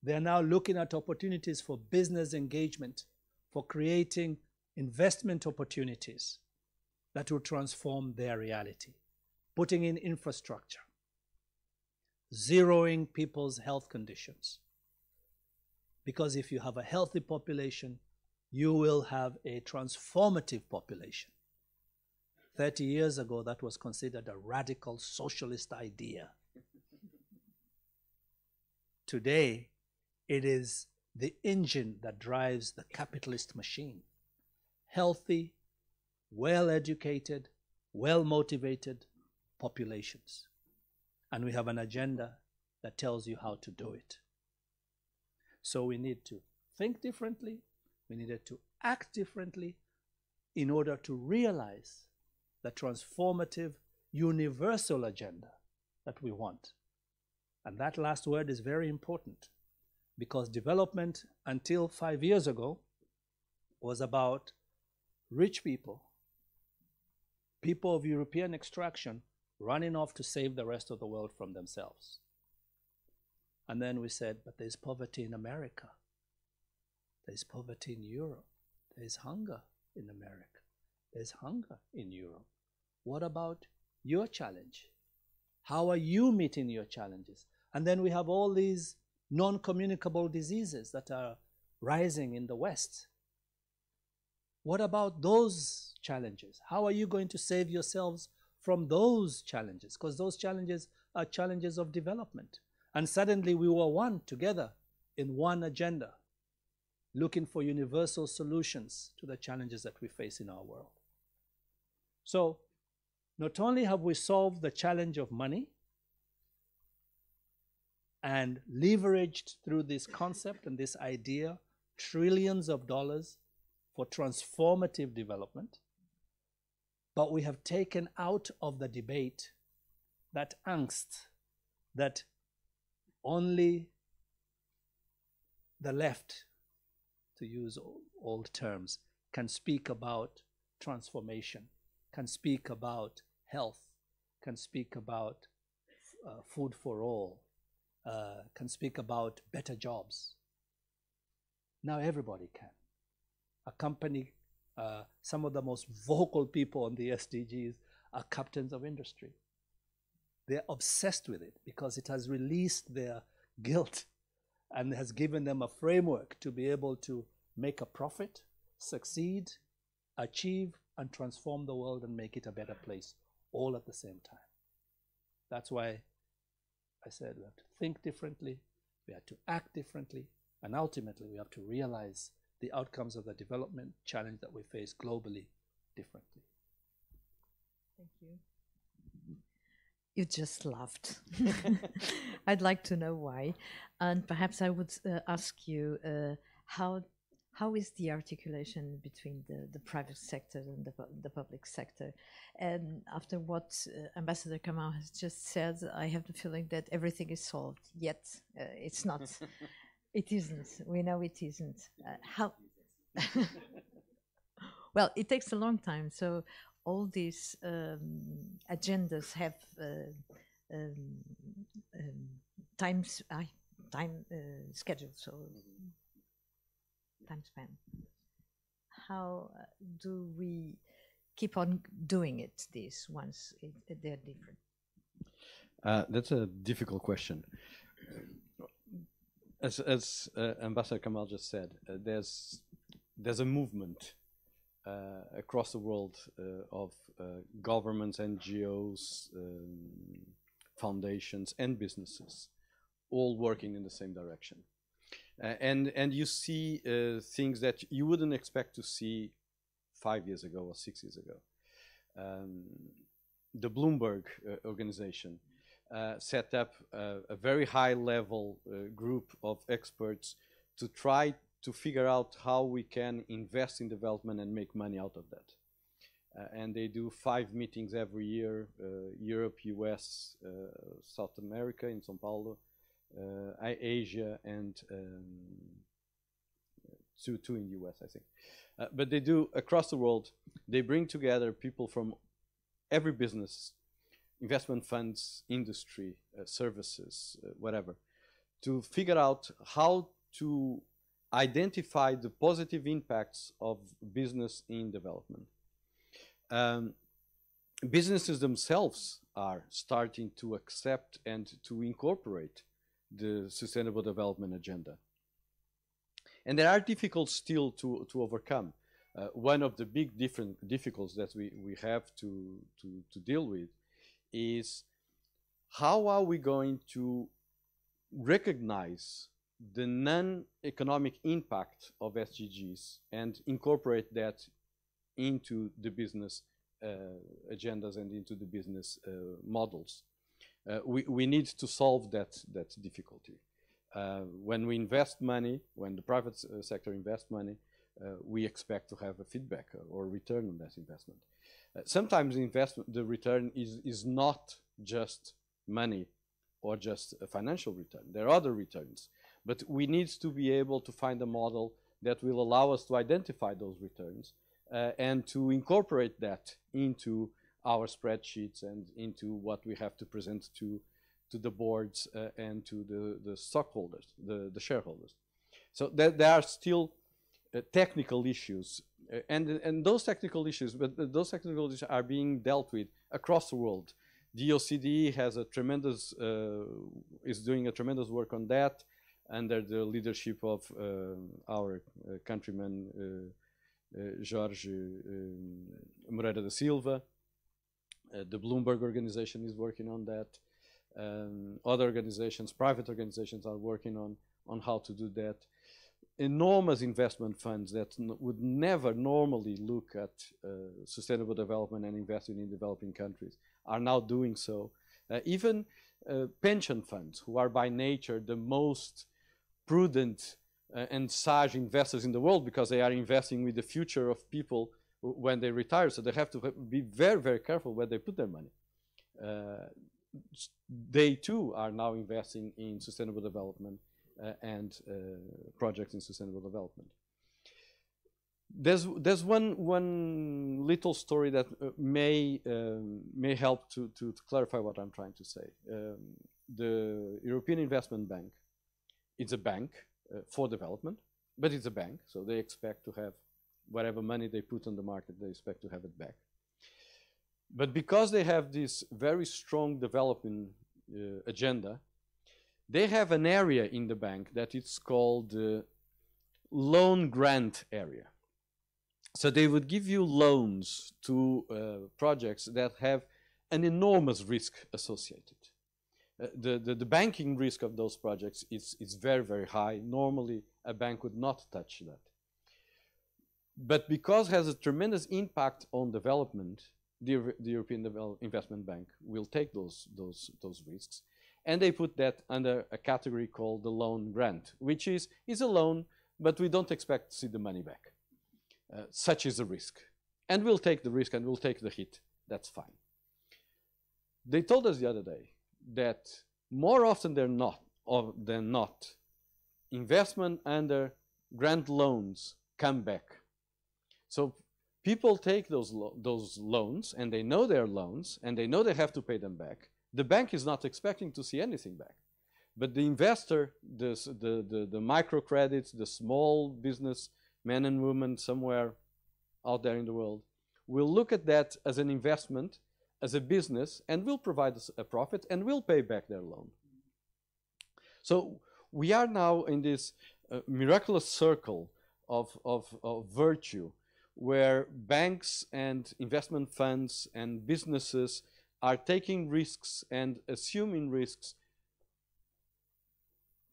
E: They're now looking at opportunities for business engagement, for creating investment opportunities that will transform their reality, putting in infrastructure, zeroing people's health conditions. Because if you have a healthy population, you will have a transformative population. 30 years ago, that was considered a radical socialist idea. Today, it is the engine that drives the capitalist machine. Healthy, well-educated, well-motivated populations. And we have an agenda that tells you how to do it. So we need to think differently, we needed to act differently in order to realize the transformative, universal agenda that we want. And that last word is very important, because development until 5 years ago was about rich people, people of European extraction, running off to save the rest of the world from themselves. And then we said, but there's poverty in America. There's poverty in Europe. There's hunger in America. There's hunger in Europe. What about your challenge? How are you meeting your challenges? And then we have all these non-communicable diseases that are rising in the West. What about those challenges? How are you going to save yourselves from those challenges? Because those challenges are challenges of development. And suddenly we were one together in one agenda, looking for universal solutions to the challenges that we face in our world. So not only have we solved the challenge of money and leveraged through this concept and this idea trillions of dollars for transformative development, but we have taken out of the debate that angst that only the left, to use old terms, can speak about transformation, can speak about health, can speak about food for all, can speak about better jobs. Now everybody can. A company, some of the most vocal people on the SDGs are captains of industry. They're obsessed with it because it has released their guilt and has given them a framework to be able to make a profit, succeed, achieve, and transform the world and make it a better place all at the same time. That's why I said we have to think differently, we have to act differently, and ultimately we have to realize the outcomes of the development challenge that we face globally differently.
B: Thank you. You just laughed. I'd like to know why. And perhaps I would ask you, how is the articulation between the private sector and the public sector? And after what Ambassador Kamal has just said, I have the feeling that everything is solved, yet it's not. It isn't. We know it isn't. How? Well, it takes a long time. So all these agendas have time schedule, so time span. How do we keep on doing it, this, once they're different?
D: That's a difficult question. As Ambassador Kamal just said, there's a movement across the world of governments, NGOs, foundations, and businesses, all working in the same direction. And you see things that you wouldn't expect to see 5 years ago or 6 years ago. The Bloomberg organization set up a very high-level group of experts to try to figure out how we can invest in development and make money out of that. And they do 5 meetings every year, Europe, US, South America in São Paulo, Asia, and two in the US, I think. But they do across the world. They bring together people from every business, investment funds, industry, services, whatever, to figure out how to identify the positive impacts of business in development. Businesses themselves are starting to accept and to incorporate the Sustainable Development Agenda. And there are difficulties still to overcome. One of the big difficulties that we have to deal with is how are we going to recognize the non-economic impact of SDGs and incorporate that into the business agendas and into the business models. We need to solve that difficulty. When we invest money, when the private sector invests money, we expect to have a feedback or return on that investment. Sometimes the return is not just money or just a financial return. There are other returns. But we need to be able to find a model that will allow us to identify those returns and to incorporate that into our spreadsheets and into what we have to present to the boards and to the stockholders, the shareholders. So there are still technical issues, and those technical issues, are being dealt with across the world. The OCDE has is doing a tremendous work on that, under the leadership of our countryman Jorge Moreira da Silva. The Bloomberg organization is working on that. Other organizations, private organizations, are working on how to do that. Enormous investment funds that would never normally look at sustainable development and investing in developing countries are now doing so. Even pension funds, who are by nature the most prudent and sage investors in the world, because they are investing with the future of people when they retire, so they have to be very, very careful where they put their money. They too are now investing in sustainable development and projects in sustainable development. There's one little story that may help to clarify what I'm trying to say. The European Investment Bank, it's a bank for development, but it's a bank, so they expect to have whatever money they put on the market, they expect to have it back. But because they have this very strong development agenda, they have an area in the bank that is called the loan grant area. So they would give you loans to projects that have an enormous risk associated. The banking risk of those projects is very, very high. Normally, a bank would not touch that. But because it has a tremendous impact on development, the European Investment Bank will take those risks, and they put that under a category called the loan grant, which is a loan, but we don't expect to see the money back. Such is the risk. And we'll take the risk and we'll take the hit. That's fine. They told us the other day that more often than not, investment under grant loans come back. So people take those loans, and they know they're loans, and they know they have to pay them back. The bank is not expecting to see anything back. But the investor, the microcredits, the small business men and women somewhere out there in the world, will look at that as an investment, as a business, and will provide us a profit and will pay back their loan. So we are now in this miraculous circle of virtue, where banks and investment funds and businesses are taking risks and assuming risks,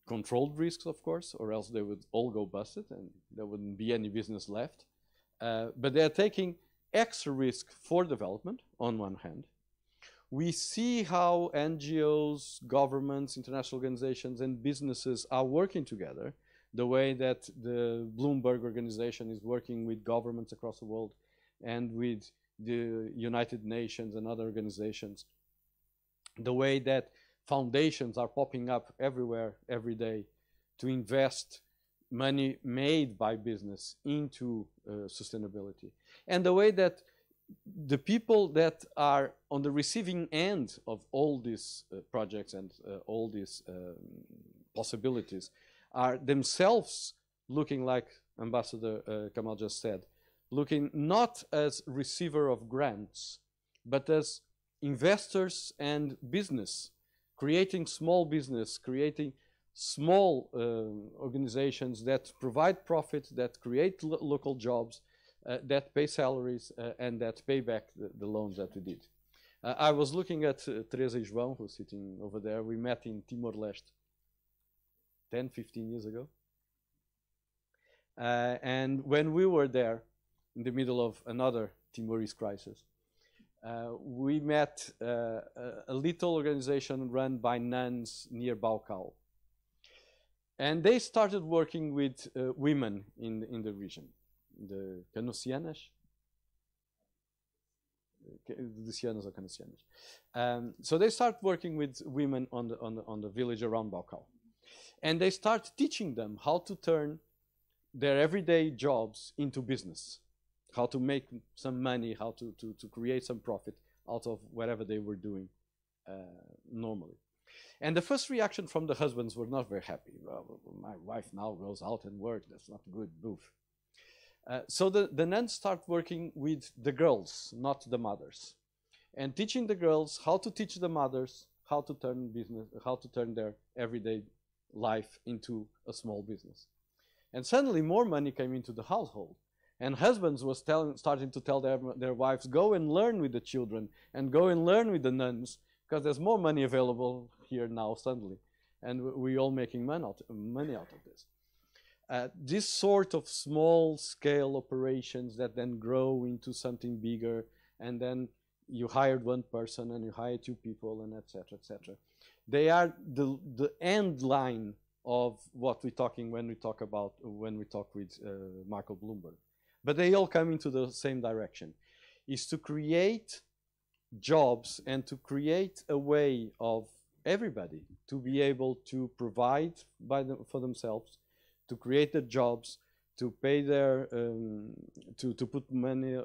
D: controlled risks, of course, or else they would all go busted and there wouldn't be any business left. But they're taking extra risk for development, on one hand. We see how NGOs, governments, international organizations, and businesses are working together, the way that the Bloomberg organization is working with governments across the world and with the United Nations and other organizations, the way that foundations are popping up everywhere, every day, to invest money made by business into sustainability, and the way that the people that are on the receiving end of all these projects and all these possibilities are themselves looking, like Ambassador Kamal just said, looking not as receiver of grants, but as investors and business, creating small business, creating small organizations that provide profit, that create local jobs, that pay salaries, and that pay back the loans that we did. I was looking at Teresa and João, who's sitting over there. We met in Timor-Leste 10, 15 years ago. And when we were there, in the middle of another Timorese crisis, we met a little organization run by nuns near Baucau. And they started working with women in the region, the Canocianas. Canocianas or Canocianas. So they start working with women on the village around Baucau. And they start teaching them how to turn their everyday jobs into business, how to make some money, how to create some profit out of whatever they were doing normally. And the first reaction from the husbands were not very happy. Well, my wife now goes out and works, that's not good, boof. So the nuns start working with the girls, not the mothers, and teaching the girls how to teach the mothers how to turn business, how to turn their everyday life into a small business. And suddenly more money came into the household. And husbands were starting to tell their wives, go and learn with the children and go and learn with the nuns, because there's more money available here now suddenly. And we all making money out of this. This sort of small-scale operations that then grow into something bigger, and then you hired one person and you hired two people, and etc., etc. They are the end line of what we're talking when we talk with Michael Bloomberg. But they all come into the same direction, is to create jobs and to create a way of everybody to be able to provide for themselves, to create the jobs, to pay their, to put money,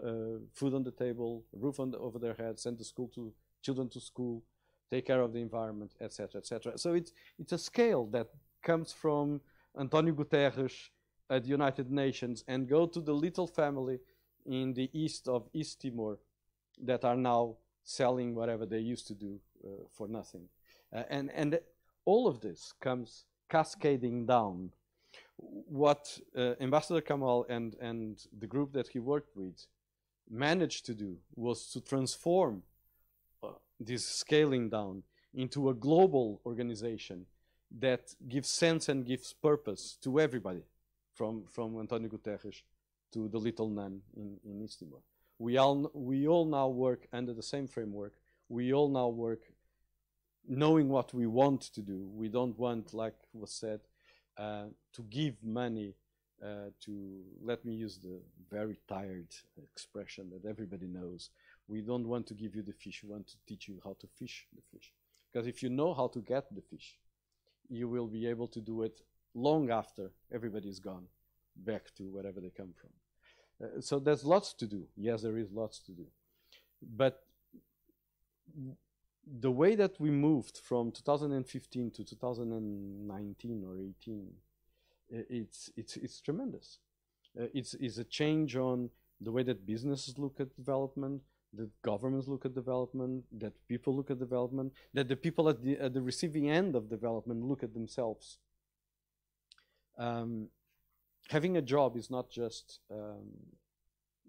D: food on the table, roof over their heads, send children to school, take care of the environment, etc., etc. So it's a scale that comes from Antonio Guterres at the United Nations and go to the little family in the east of East Timor that are now selling whatever they used to do for nothing. And all of this comes cascading down. What Ambassador Kamal and the group that he worked with managed to do was to transform this scaling down into a global organization that gives sense and gives purpose to everybody, from Antonio Guterres to the little nun in East Timor. We all now work under the same framework. We all now work knowing what we want to do. We don't want, like was said, to give money to, let me use the very tired expression that everybody knows. We don't want to give you the fish, we want to teach you how to fish the fish. Because if you know how to get the fish, you will be able to do it long after everybody's gone back to wherever they come from. So there's lots to do. Yes, there is lots to do. But the way that we moved from 2015 to 2019 or 18, it's tremendous. It's a change on the way that businesses look at development, that governments look at development, that people look at development, that the people at the receiving end of development look at themselves. Having a job is not just,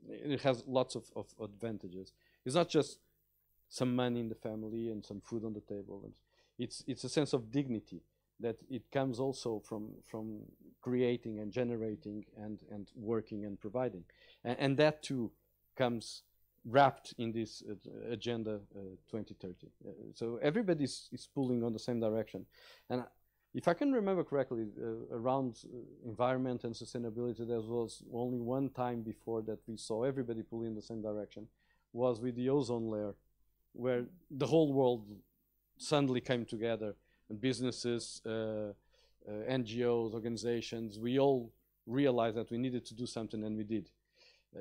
D: it has lots of advantages. It's not just some money in the family and some food on the table. It's a sense of dignity that it comes also from creating and generating and working and providing. And that too comes wrapped in this Agenda 2030. So everybody is pulling on the same direction. And if I can remember correctly, around environment and sustainability, there was only one time before that we saw everybody pulling in the same direction, was with the ozone layer, where the whole world suddenly came together, and businesses, NGOs, organizations, we all realized that we needed to do something, and we did.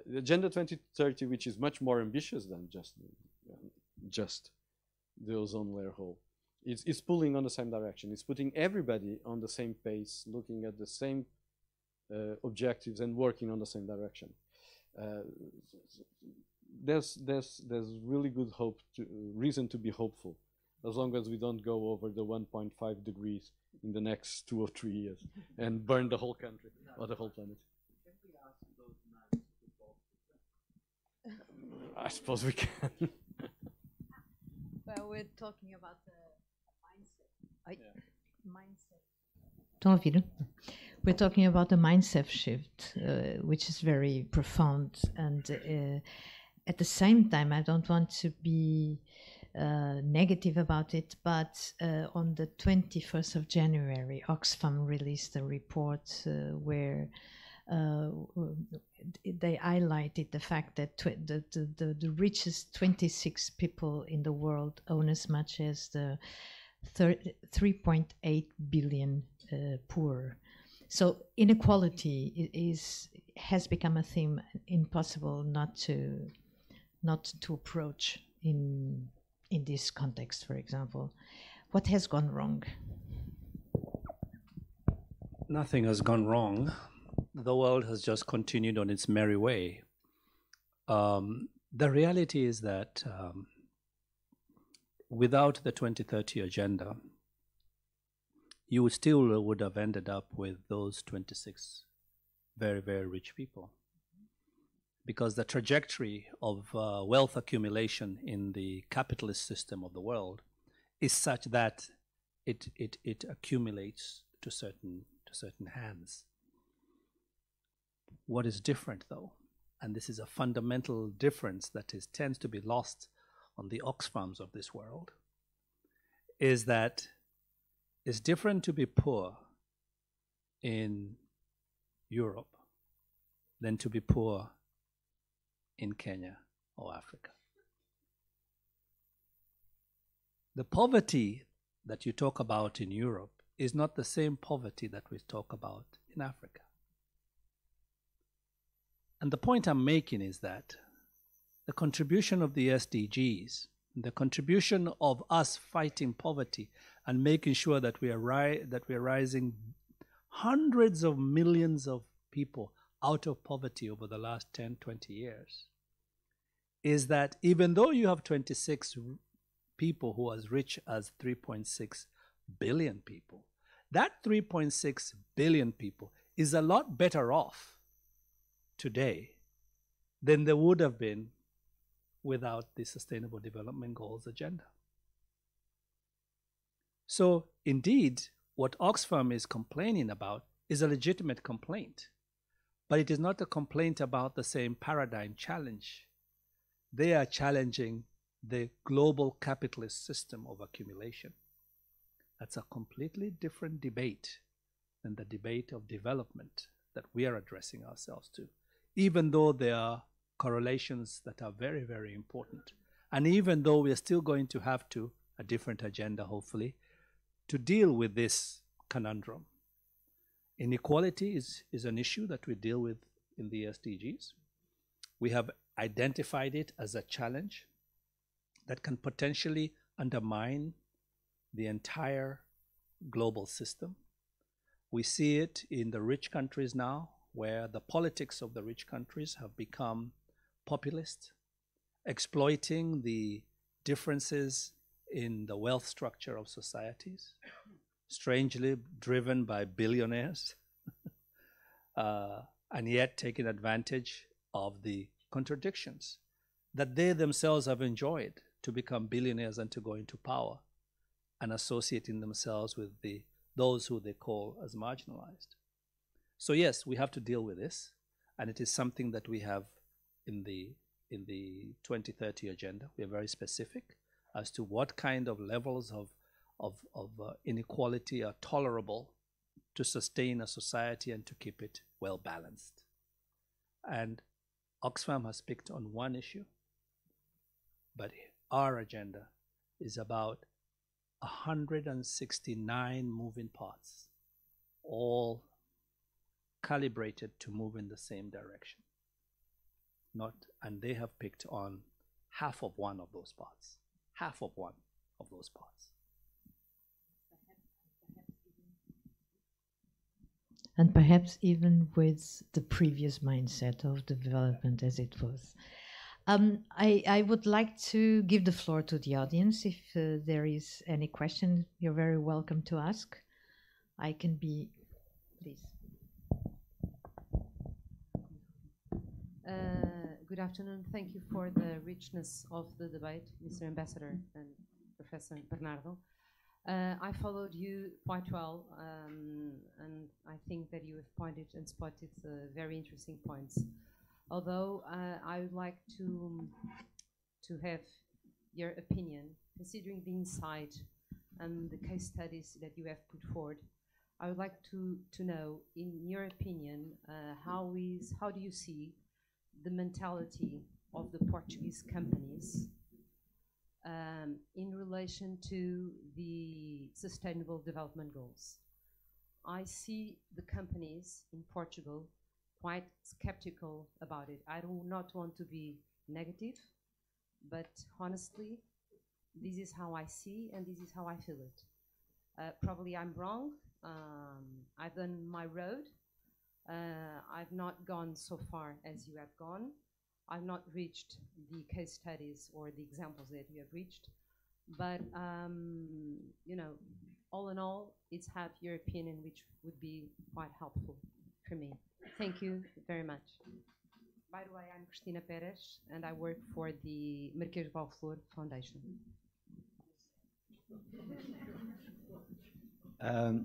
D: The Agenda 2030, which is much more ambitious than just the ozone layer hole, it's pulling on the same direction. It's putting everybody on the same pace, looking at the same objectives and working on the same direction. There's really good reason to be hopeful, as long as we don't go over the 1.5 degrees in the next 2 or 3 years and burn the whole country or the whole planet. I suppose we can.
B: Well, we're talking about the mindset. Don't ouvir? We're talking about the mindset shift, which is very profound, and at the same time, I don't want to be negative about it, but on the 21st of January, Oxfam released a report where they highlighted the fact that the richest 26 people in the world own as much as the 3.8 billion poor. So inequality has become a theme impossible not to approach in this context, for example. What has gone wrong?
E: Nothing has gone wrong. The world has just continued on its merry way. The reality is that without the 2030 agenda, you still would have ended up with those 26 very, very rich people. Because the trajectory of wealth accumulation in the capitalist system of the world is such that it accumulates to certain hands. What is different, though, and this is a fundamental difference that tends to be lost on the Oxfams of this world, is that it's different to be poor in Europe than to be poor in Kenya or Africa. The poverty that you talk about in Europe is not the same poverty that we talk about in Africa. And the point I'm making is that the contribution of the SDGs, the contribution of us fighting poverty and making sure that we are rising hundreds of millions of people out of poverty over the last 10, 20 years, is that even though you have 26 people who are as rich as 3.6 billion people, that 3.6 billion people is a lot better off today than they would have been without the Sustainable Development Goals agenda. So indeed, what Oxfam is complaining about is a legitimate complaint, but it is not a complaint about the same paradigm challenge. They are challenging the global capitalist system of accumulation. That's a completely different debate than the debate of development that we are addressing ourselves to, even though there are correlations that are very, very important. And even though we are still going to have a different agenda, hopefully, to deal with this conundrum. Inequality is an issue that we deal with in the SDGs. We have identified it as a challenge that can potentially undermine the entire global system. We see it in the rich countries now, where the politics of the rich countries have become populist, exploiting the differences in the wealth structure of societies, strangely driven by billionaires, and yet taking advantage of the contradictions that they themselves have enjoyed to become billionaires and to go into power, and associating themselves with those who they call as marginalized. So yes, we have to deal with this, and it is something that we have in the 2030 agenda. We are very specific as to what kind of levels of inequality are tolerable to sustain a society and to keep it well balanced. And Oxfam has picked on one issue, but our agenda is about 169 moving parts all calibrated to move in the same direction. And they have picked on half of one of those parts. Half of one of those parts.
B: And perhaps even with the previous mindset of development as it was. I would like to give the floor to the audience. If there is any question, you're very welcome to ask. I can be, please.
F: Good afternoon. Thank you for the richness of the debate, Mr. Ambassador and Professor Bernardo. I followed you quite well, and I think that you have pointed and spotted very interesting points. Although I would like to have your opinion, considering the insight and the case studies that you have put forward. I would like to know, in your opinion, how do you see the mentality of the Portuguese companies in relation to the Sustainable Development Goals? I see the companies in Portugal quite skeptical about it. I do not want to be negative, but honestly, this is how I see and this is how I feel it. Probably I'm wrong. I've done my road. I've not gone so far as you have gone. I've not reached the case studies or the examples that you have reached. But, you know, all in all, it's have your opinion, which would be quite helpful for me. Thank you very much. By the way, I'm Cristina Pérez, and I work for the Marquês de Balflor Foundation.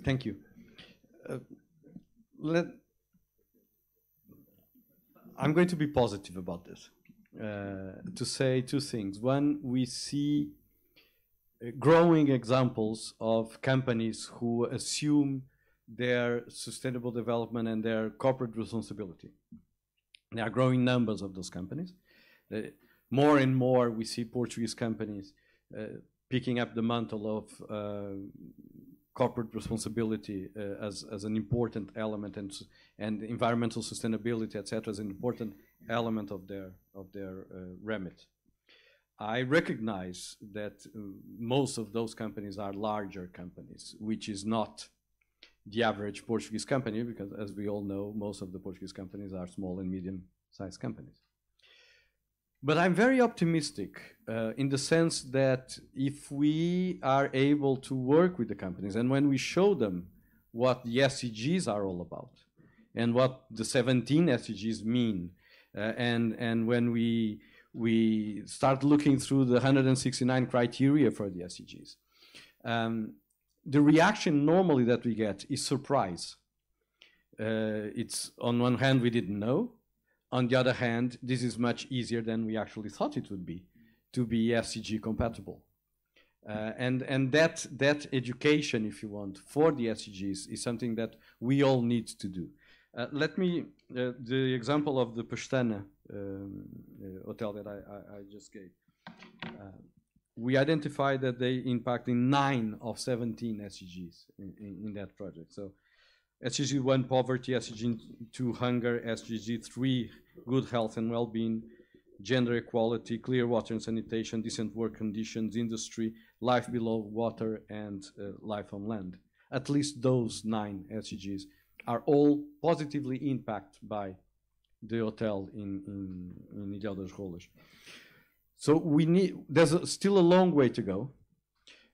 D: Thank you. I'm going to be positive about this, to say two things. One, we see growing examples of companies who assume their sustainable development and their corporate responsibility. There are growing numbers of those companies. More and more we see Portuguese companies picking up the mantle of corporate responsibility as an important element, and environmental sustainability, etc., as an important element of their remit. I recognize that most of those companies are larger companies, which is not the average Portuguese company, because as we all know, most of the Portuguese companies are small and medium-sized companies. But I'm very optimistic in the sense that if we are able to work with the companies, and when we show them what the SDGs are all about, and what the 17 SDGs mean, and when we start looking through the 169 criteria for the SDGs, the reaction normally that we get is surprise. It's on one hand we didn't know. On the other hand, this is much easier than we actually thought it would be to be SDG compatible. And that education, if you want, for the SDGs is something that we all need to do. The example of the Pestana hotel that I just gave. We identified that they impact in 9 of 17 SDGs in that project. So SDG 1, poverty, SDG 2, hunger, SDG 3, good health and well-being, gender equality, clear water and sanitation, decent work conditions, industry, life below water, and life on land. At least those 9 SDGs are all positively impacted by the hotel in Ilha das Rolas. So there's still a long way to go,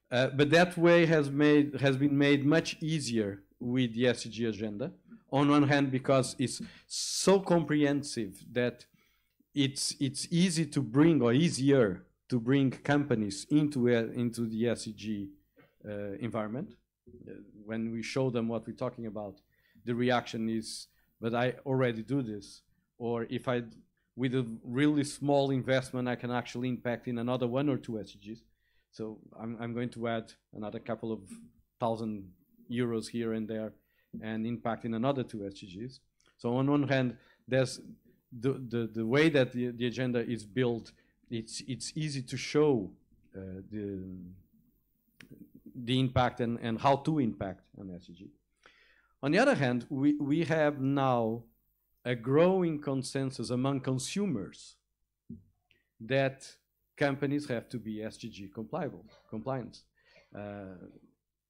D: but that way has been made much easier with the SDG agenda. On one hand, because it's so comprehensive that it's easy to bring, or easier to bring companies into the SDG environment. When we show them what we're talking about, the reaction is, but I already do this. Or if with a really small investment, I can actually impact in another 1 or 2 SDGs. So I'm going to add another couple of thousand euros here and there and impact in another 2 SDGs. So on one hand, there's the way that the agenda is built, it's easy to show the impact and how to impact an SDG. On the other hand, we have now a growing consensus among consumers that companies have to be SDG compliant.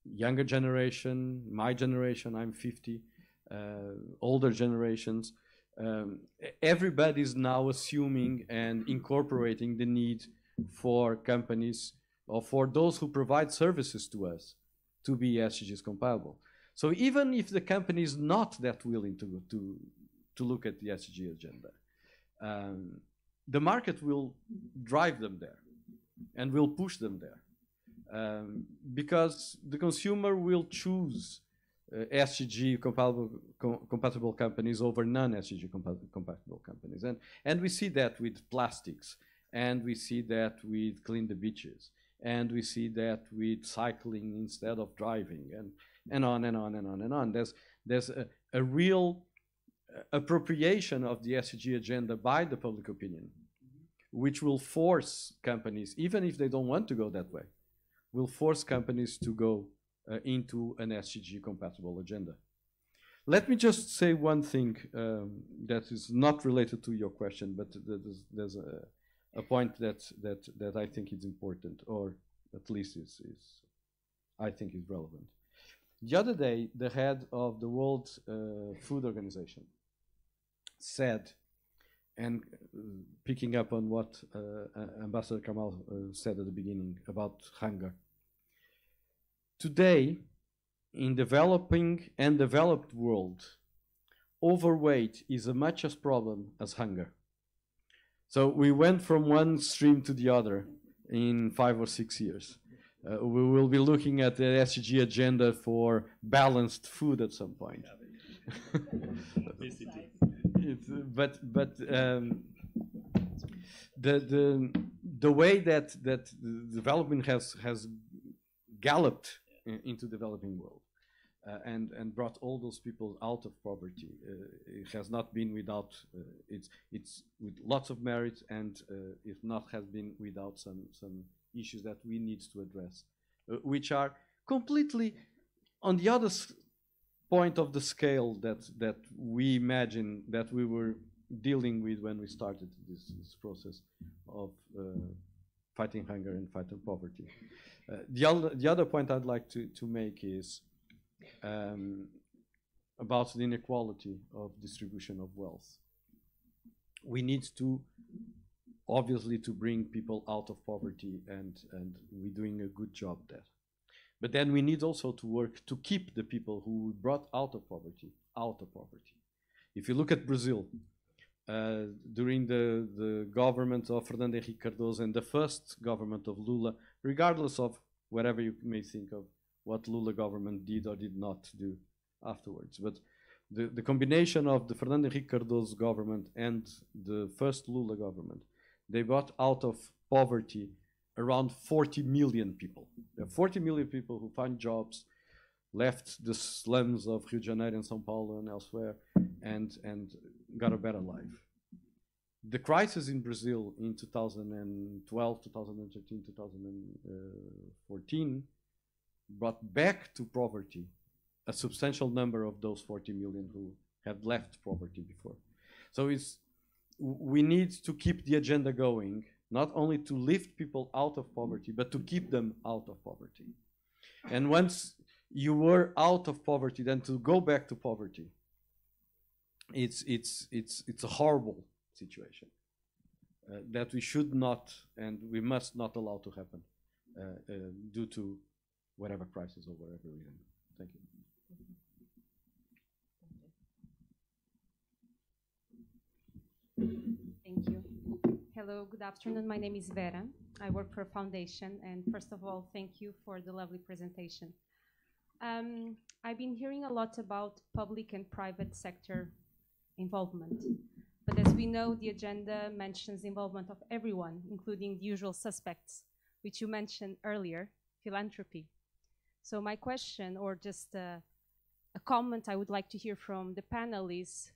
D: Younger generation, my generation, I'm 50, older generations, everybody's now assuming and incorporating the need for companies or for those who provide services to us to be SDGs compatible. So even if the company is not that willing to look at the SDG agenda, the market will drive them there and will push them there. Because the consumer will choose SDG compatible companies over non-SDG compatible companies. And we see that with plastics, and we see that with clean the beaches, and we see that with cycling instead of driving, and on and on and on and on. There's a real appropriation of the SDG agenda by the public opinion, which will force companies, even if they don't want to go that way, will force companies to go into an SDG compatible agenda. Let me just say one thing that is not related to your question, but there's a point that I think is important, or at least I think is relevant. The other day, the head of the World Food Organization said, and picking up on what Ambassador Kamal said at the beginning about hunger, today, in developing and developed world, overweight is as much a problem as hunger. So we went from one extreme to the other in 5 or 6 years. We will be looking at the SDG agenda for balanced food at some point. The way that development has galloped into developing world and brought all those people out of poverty, it has not been without it's with lots of merit, and if not has been without some issues that we need to address, which are completely on the other point of the scale that we imagine that we were dealing with when we started this process of fighting hunger and fighting poverty. The other point I'd like to make is about the inequality of distribution of wealth. We need to, obviously, to bring people out of poverty, and we're doing a good job there. But then we need also to work to keep the people who we brought out of poverty. If you look at Brazil, during the government of Fernando Henrique Cardoso and the first government of Lula, regardless of whatever you may think of what Lula government did or did not do afterwards, but the combination of the Fernando Henrique Cardoso government and the first Lula government, they brought out of poverty around 40 million people. There are 40 million people who find jobs, left the slums of Rio de Janeiro and São Paulo and elsewhere, and got a better life. The crisis in Brazil in 2012, 2013, 2014 brought back to poverty a substantial number of those 40 million who had left poverty before. So we need to keep the agenda going, not only to lift people out of poverty, but to keep them out of poverty. And once you were out of poverty, then to go back to poverty, it's a horrible situation that we should not and we must not allow to happen due to whatever crisis or whatever reason. Thank you.
F: Thank you. Hello, good afternoon. My name is Vera. I work for a foundation, and first of all, thank you for the lovely presentation. I've been hearing a lot about public and private sector involvement, but as we know, the agenda mentions involvement of everyone, including the usual suspects, which you mentioned earlier, philanthropy. So my question, or just a comment I would like to hear from the panel is,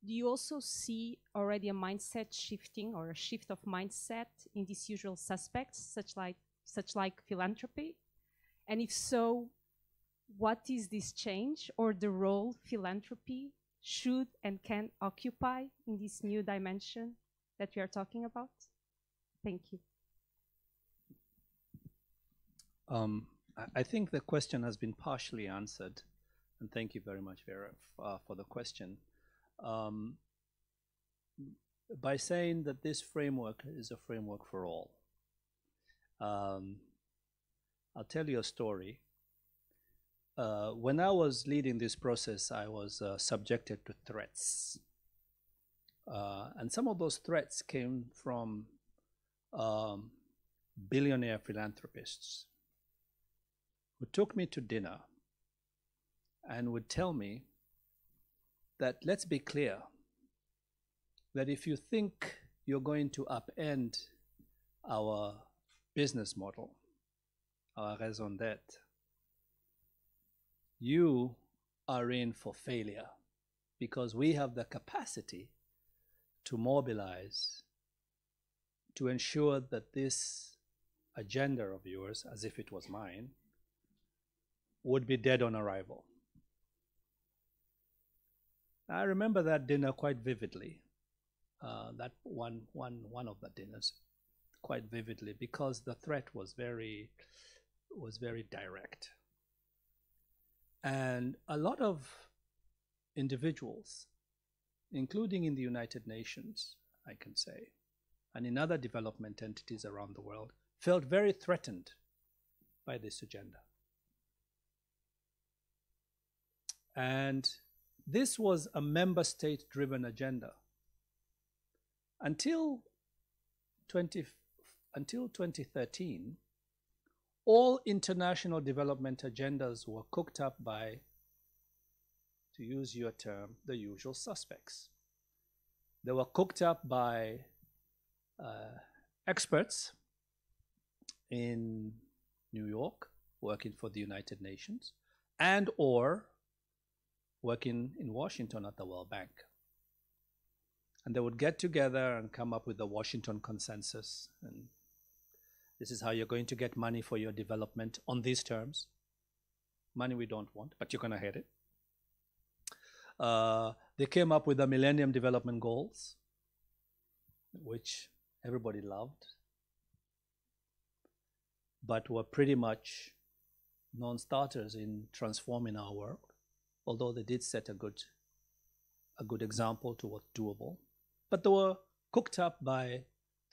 F: do you also see already a mindset shifting or a shift of mindset in these usual suspects, such like philanthropy? And if so,
G: what is this change or the role philanthropy should and can occupy in this new dimension that we are talking about? Thank you.
E: I think the question has been partially answered, and thank you very much, Vera, for the question. By saying that this framework is a framework for all. I'll tell you a story. When I was leading this process, I was subjected to threats. And some of those threats came from billionaire philanthropists who took me to dinner and would tell me that, let's be clear, that if you think you're going to upend our business model, our raison d'etre, you are in for failure, because we have the capacity to mobilize to ensure that this agenda of yours, as if it was mine, would be dead on arrival. I remember that dinner quite vividly, that one of the dinners quite vividly, because the threat was very direct. And a lot of individuals, including in the United Nations, I can say, and in other development entities around the world, felt very threatened by this agenda. And this was a member state-driven agenda. Until 2013, all international development agendas were cooked up by, to use your term, the usual suspects. They were cooked up by experts in New York, working for the United Nations, and or working in Washington at the World Bank. And they would get together and come up with the Washington Consensus. And this is how you're going to get money for your development on these terms. Money we don't want, but you're going to get it. They came up with the Millennium Development Goals, which everybody loved, but were pretty much non-starters in transforming our world, although they did set a good example to what's doable. But they were cooked up by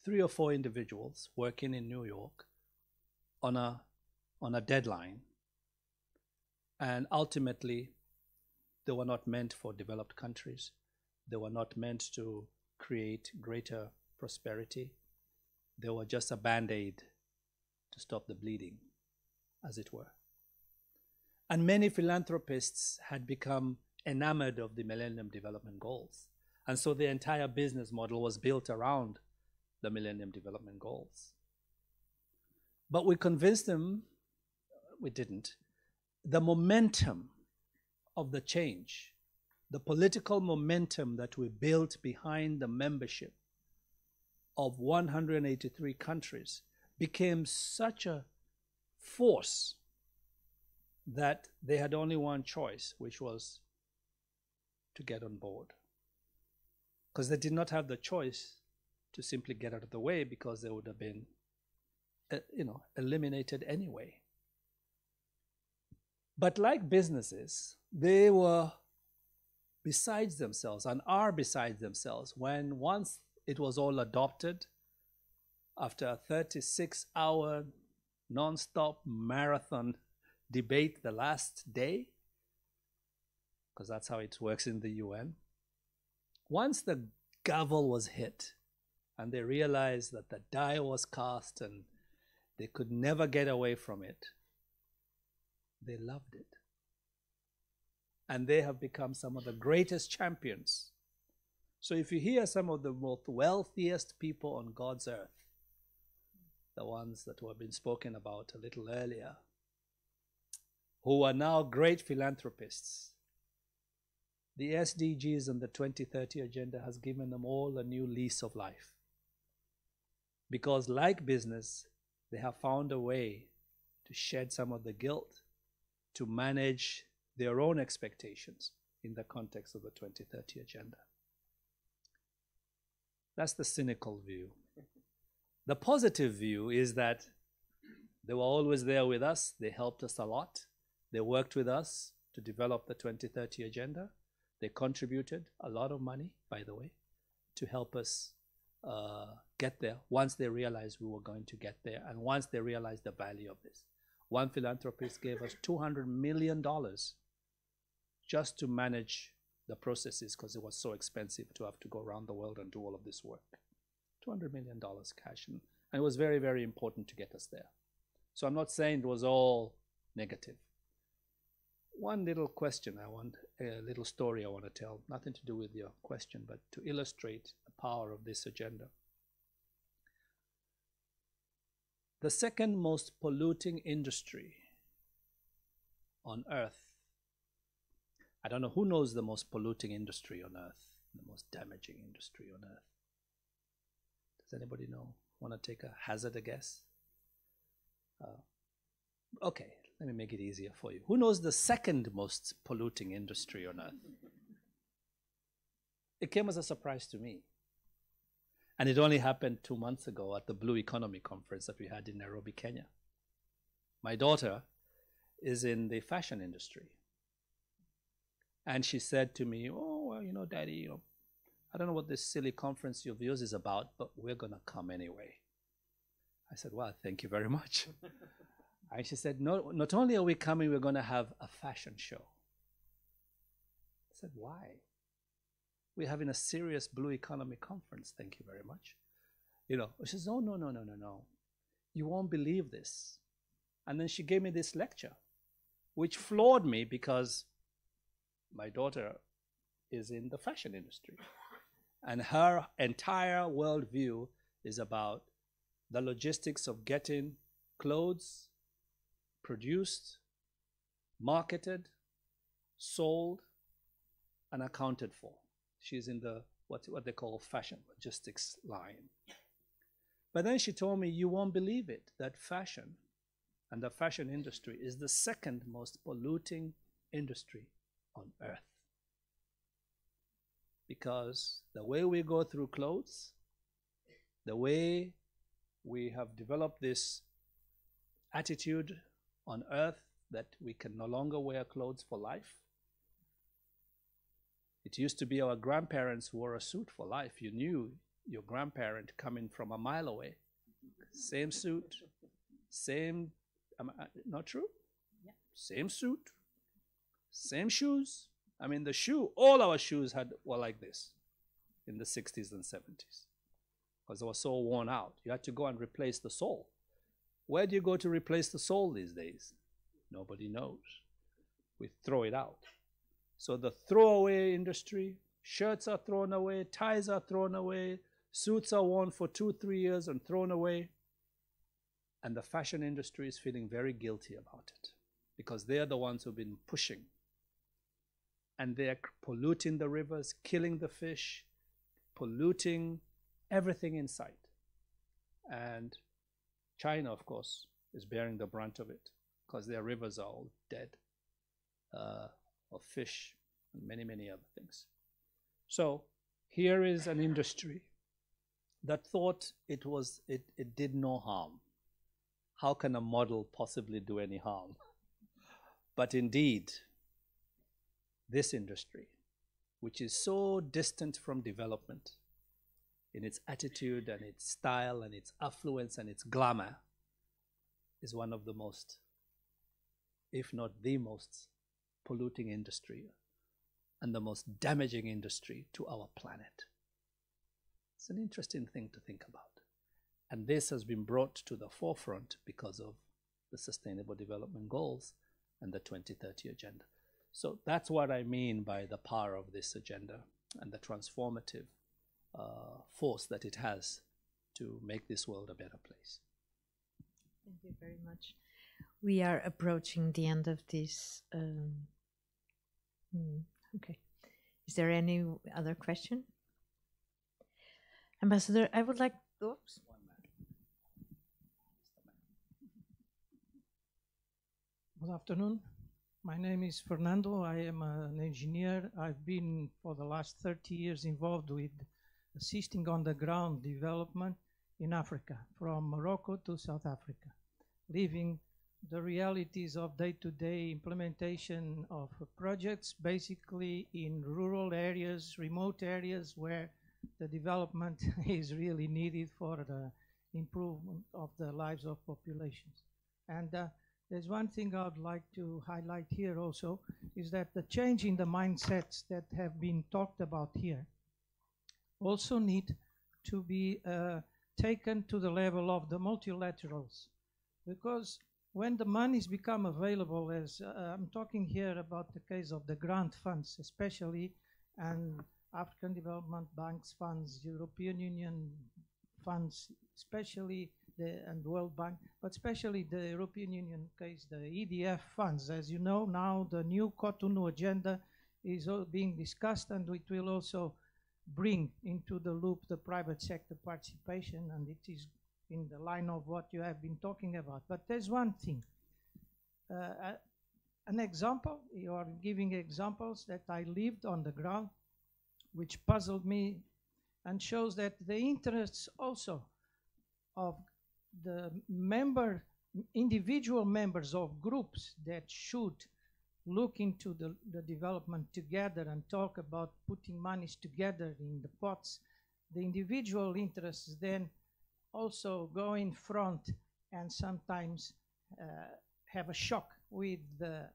E: 3 or 4 individuals working in New York on a deadline. And ultimately, they were not meant for developed countries. They were not meant to create greater prosperity. They were just a band-aid to stop the bleeding, as it were. And many philanthropists had become enamored of the Millennium Development Goals. And so the entire business model was built around the Millennium Development Goals. But we convinced them, we didn't, the momentum of the change, the political momentum that we built behind the membership of 183 countries became such a force that they had only one choice, which was to get on board. Because they did not have the choice to simply get out of the way, because they would have been, eliminated anyway. But like businesses, they were besides themselves and are besides themselves when once it was all adopted, after a 36-hour non-stop marathon debate the last day, because that's how it works in the UN, once the gavel was hit and they realized that the die was cast and they could never get away from it, they loved it. And they have become some of the greatest champions. So if you hear some of the most wealthiest people on God's earth, the ones that were been spoken about a little earlier, who are now great philanthropists, the SDGs and the 2030 agenda has given them all a new lease of life. Because like business, they have found a way to shed some of the guilt, to manage their own expectations in the context of the 2030 agenda. That's the cynical view. The positive view is that they were always there with us. They helped us a lot. They worked with us to develop the 2030 agenda. They contributed a lot of money, by the way, to help us get there once they realized we were going to get there and once they realized the value of this. One philanthropist gave us $200 million just to manage the processes because it was so expensive to have to go around the world and do all of this work. $200 million cash. And it was very, very important to get us there. So I'm not saying it was all negative. One little question a little story I want to tell, nothing to do with your question, but to illustrate the power of this agenda. The second most polluting industry on earth, I don't know who knows the most polluting industry on earth, the most damaging industry on earth. Does anybody know? Want to take a hazard a guess? Okay, let me make it easier for you. Who knows the second most polluting industry on earth? It came as a surprise to me. And it only happened 2 months ago at the Blue Economy Conference that we had in Nairobi, Kenya. My daughter is in the fashion industry. And she said to me, oh, well, you know, Daddy, I don't know what this silly conference of yours is about, but we're going to come anyway. I said, well, thank you very much. And she said, no, not only are we coming, we're going to have a fashion show. I said, why? We're having a serious Blue Economy Conference, thank you very much. You know, she says, oh, no. You won't believe this. And then she gave me this lecture, which floored me because my daughter is in the fashion industry. And her entire worldview is about the logistics of getting clothes produced, marketed, sold, and accounted for. She's in the what they call fashion logistics line. But then she told me, you won't believe it, that fashion and the fashion industry is the second most polluting industry on earth. Because the way we go through clothes, the way we have developed this attitude on earth that we can no longer wear clothes for life. It used to be our grandparents wore a suit for life. You knew your grandparent coming from a mile away. Same suit, same, not true? Yeah. Same suit, same shoes. I mean, the shoe, all our shoes were like this in the 60s and 70s because they were so worn out. You had to go and replace the sole. Where do you go to replace the sole these days? Nobody knows. We throw it out. So the throwaway industry, shirts are thrown away, ties are thrown away, suits are worn for 2-3 years and thrown away. And the fashion industry is feeling very guilty about it because they are the ones who've been pushing. And they're polluting the rivers, killing the fish, polluting everything in sight. And China, of course, is bearing the brunt of it because their rivers are all dead of fish and many, many other things. So here is an industry that thought it did no harm. How can a model possibly do any harm? But indeed, this industry, which is so distant from development in its attitude and its style and its affluence and its glamour, is one of the most, if not the most, polluting industry and the most damaging industry to our planet. It's an interesting thing to think about. And this has been brought to the forefront because of the Sustainable Development Goals and the 2030 Agenda. So that's what I mean by the power of this agenda and the transformative force that it has to make this world a better place.
B: Thank you very much. We are approaching the end of this. Okay. Is there any other question? Ambassador, I would like... Oops.
H: Good afternoon. My name is Fernando. I am an engineer. I've been for the last 30 years involved with assisting on the ground development in Africa, from Morocco to South Africa, living the realities of day-to-day implementation of projects, basically in rural areas, remote areas where the development is really needed for the improvement of the lives of populations. And there's one thing I'd like to highlight here also, is that the change in the mindsets that have been talked about here also need to be taken to the level of the multilaterals. Because when the monies become available, as I'm talking here about the case of the grant funds especially, and African Development Bank's funds, European Union funds, especially and World Bank, but especially the European Union case, the EDF funds. As you know, now the new Cotonou agenda is being discussed, and it will also bring into the loop the private sector participation, and it is in the line of what you have been talking about. But there's one thing, an example, you are giving examples that I lived on the ground, which puzzled me and shows that the interests also of the individual members of groups that should look into the development together and talk about putting monies together in the pots, the individual interests then also go in front and sometimes have a shock with the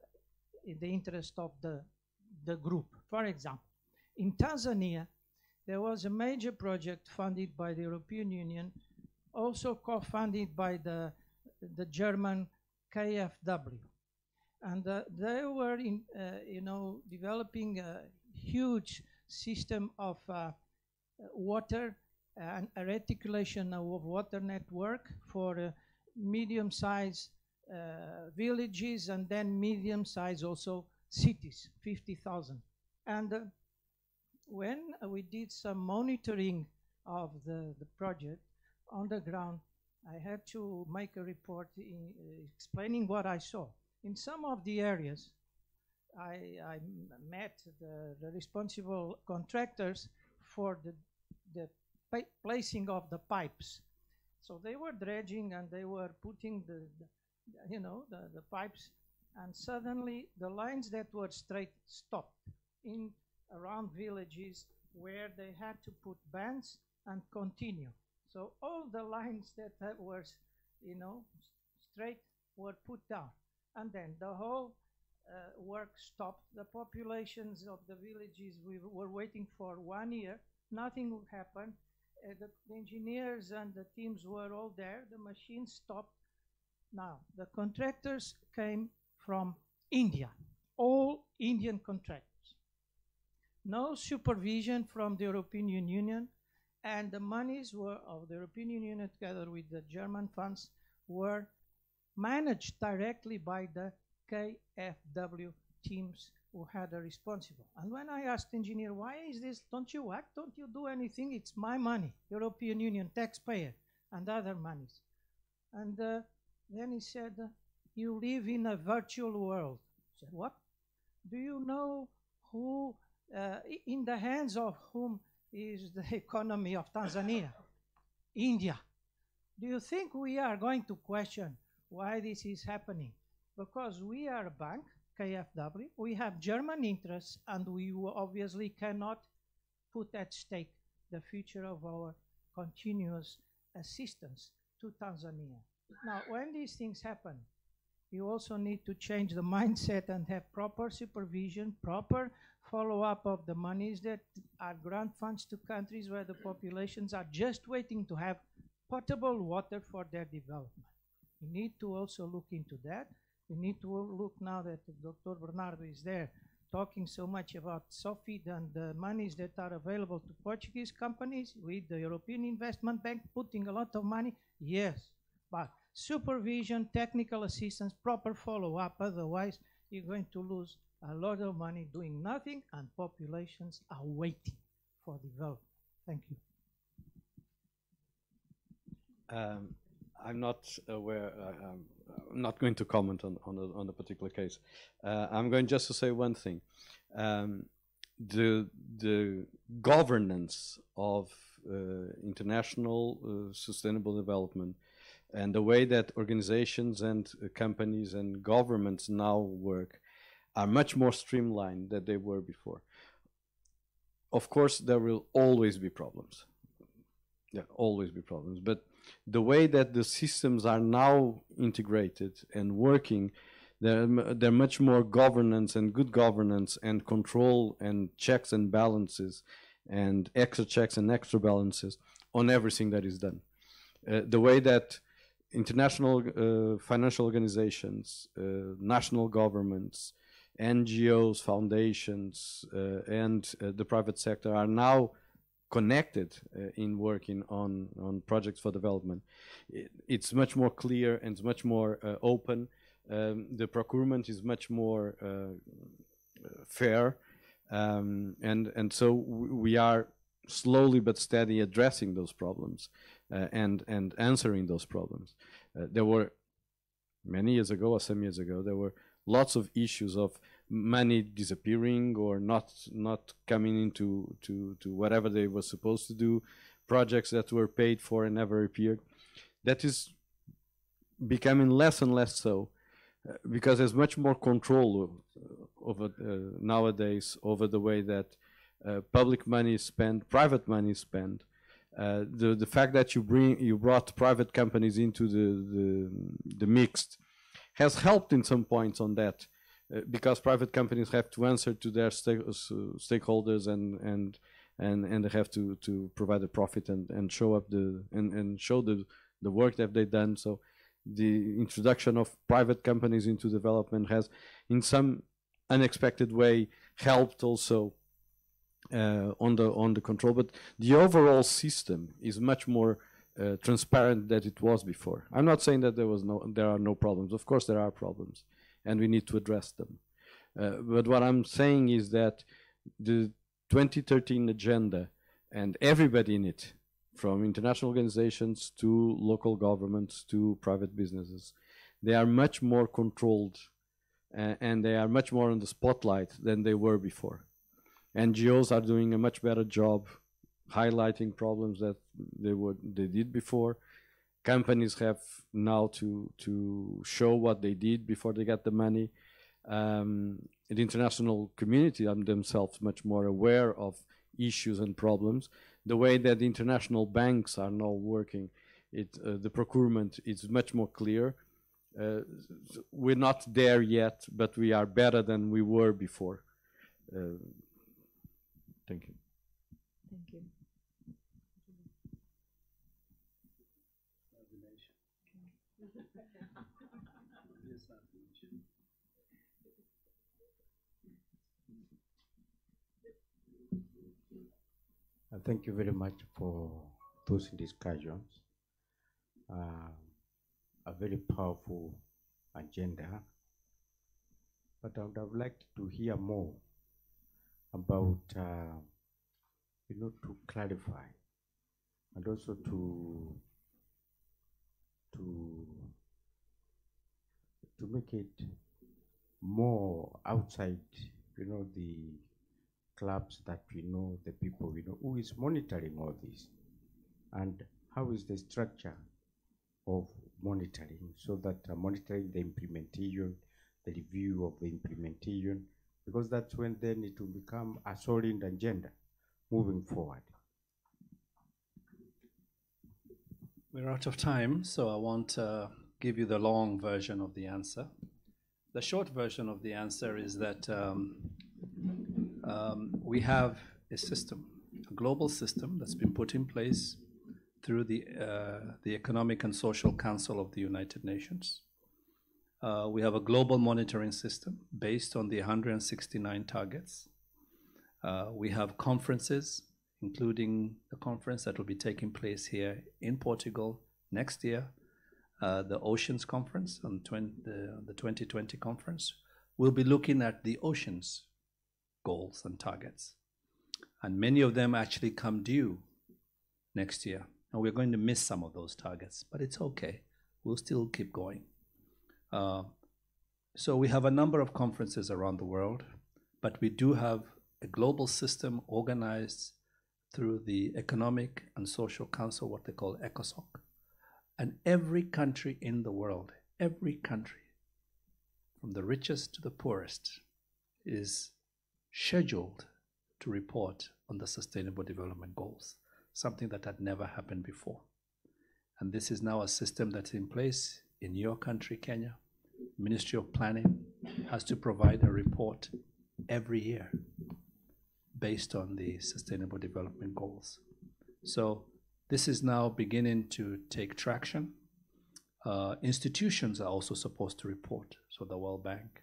H: interest of the group. For example, in Tanzania, there was a major project funded by the European Union, also co-funded by the German KfW. And they were developing a huge system of water and a reticulation of water network for medium-sized villages and then medium-sized also cities, 50,000. And when we did some monitoring of the project on the ground, I had to make a report explaining what I saw. In some of the areas, I met the responsible contractors for the placing of the pipes. So they were dredging and they were putting the pipes, and suddenly the lines that were straight stopped in around villages where they had to put bands and continue. So all the lines that were, straight were put down, and then the whole work stopped. The populations of the villages, we were waiting for 1 year. Nothing would happen. The engineers and the teams were all there. The machine stopped. Now, the contractors came from India, all Indian contractors. No supervision from the European Union, and the monies were of the European Union together with the German funds were managed directly by the KfW teams who had a responsible. And when I asked the engineer, why is this, don't you act, don't you do anything? It's my money, European Union taxpayer and other monies. And then he said, you live in a virtual world. I said, what? Do you know who, in the hands of whom is the economy of Tanzania? India. Do you think we are going to question why this is happening? Because we are a bank, KfW, we have German interests, and we obviously cannot put at stake the future of our continuous assistance to Tanzania. Now, when these things happen, you also need to change the mindset and have proper supervision, proper follow-up of the monies that are grant funds to countries where the populations are just waiting to have potable water for their development. We need to also look into that. We need to look, now that Dr. Bernardo is there, talking so much about SOFID and the monies that are available to Portuguese companies with the European Investment Bank putting a lot of money. Yes, but supervision, technical assistance, proper follow-up, otherwise you're going to lose a lot of money doing nothing, and populations are waiting for development. Thank you.
D: I'm not aware. I'm not going to comment on the particular case. I'm going just to say one thing. The governance of international sustainable development and the way that organizations and companies and governments now work are much more streamlined than they were before. Of course, there will always be problems. There always be problems. But the way that the systems are now integrated and working, there much more governance and good governance and control and checks and balances and extra checks and extra balances on everything that is done. The way that international financial organizations, national governments, NGOs, foundations, and the private sector are now connected in working on projects for development. It's much more clear and it's much more open. The procurement is much more fair, and so we are slowly but steady addressing those problems and answering those problems. There were many years ago or some years ago, there were lots of issues of money disappearing or not coming into whatever they were supposed to do, projects that were paid for and never appeared. That is becoming less and less so, because there's much more control over nowadays over the way that public money is spent, private money is spent. The fact that you brought private companies into the mixed has helped in some points on that, because private companies have to answer to their stakeholders and they have to provide a profit and show up and show the work that they've done. So the introduction of private companies into development has, in some unexpected way, helped also on the control. But the overall system is much more transparent than it was before. I'm not saying that there are no problems. Of course there are problems, and we need to address them. But what I'm saying is that the 2013 agenda and everybody in it, from international organizations to local governments to private businesses, they are much more controlled and they are much more on the spotlight than they were before. NGOs are doing a much better job highlighting problems that they did before. Companies have now to show what they did before they got the money. The international community are themselves much more aware of issues and problems. The way that the international banks are now working, the procurement is much more clear. We're not there yet, but we are better than we were before. Thank you.
B: Thank you.
I: Thank you very much for those discussions. A very powerful agenda, but I would have liked to hear more about, to clarify and also to make it more outside, the clubs that we know, the people we know, who is monitoring all this, and how is the structure of monitoring, so that monitoring the implementation, the review of the implementation, because that's when then it will become a solid agenda moving forward.
E: We're out of time, so I won't give you the long version of the answer. The short version of the answer is that we have a system, a global system that's been put in place through the Economic and Social Council of the United Nations. We have a global monitoring system based on the 169 targets. We have conferences, including the conference that will be taking place here in Portugal next year, the Oceans Conference, on the 2020 conference. We'll be looking at the oceans goals and targets. And many of them actually come due next year. And we're going to miss some of those targets, but it's okay.
C: we'll still keep going. So we have a number of conferences around the world, but we do have a global system organized through the Economic and Social Council, what they call ECOSOC. And every country in the world, every country, from the richest to the poorest, is scheduled to report on the Sustainable Development Goals, something that had never happened before. And this is now a system that's in place in your country, Kenya. Ministry of Planning has to provide a report every year based on the Sustainable Development Goals. So this is now beginning to take traction. Institutions are also supposed to report. So the World Bank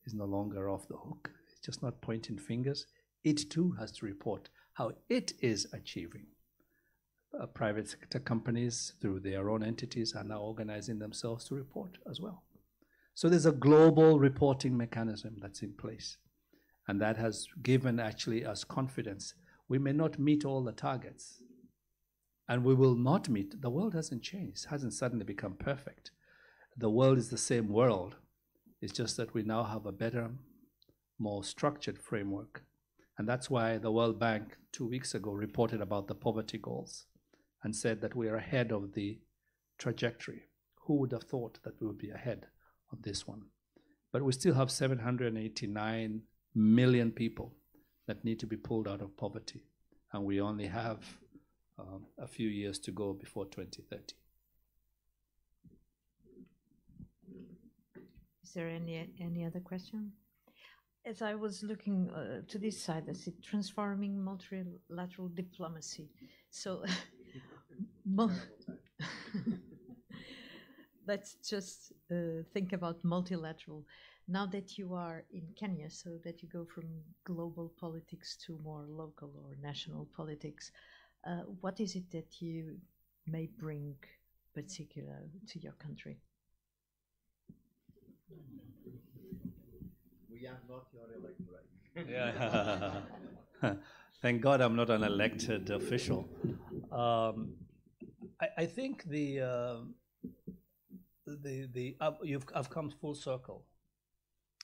C: is no longer off the hook. It's just not pointing fingers. It too has to report how it is achieving. Private sector companies, through their own entities, are now organizing themselves to report as well. So there's a global reporting mechanism that's in place. And that has given actually us confidence. We may not meet all the targets, and we will not meet. The world hasn't changed, hasn't suddenly become perfect. The world is the same world. It's just that we now have a better, more structured framework. And that's why the World Bank 2 weeks ago reported about the poverty goals and said that we are ahead of the trajectory. Who would have thought that we would be ahead on this one? But we still have 789 million people that need to be pulled out of poverty. And we only have a few years to go before 2030.
B: Is there any other question? As I was looking to this side, I see transforming multilateral diplomacy. So let's just think about multilateral. Now that you are in Kenya, so that you go from global politics to more local or national politics, what is it that you may bring particular to your country?
C: We are not your electorate. Yeah. Thank God I'm not an elected official. I think I've come full circle.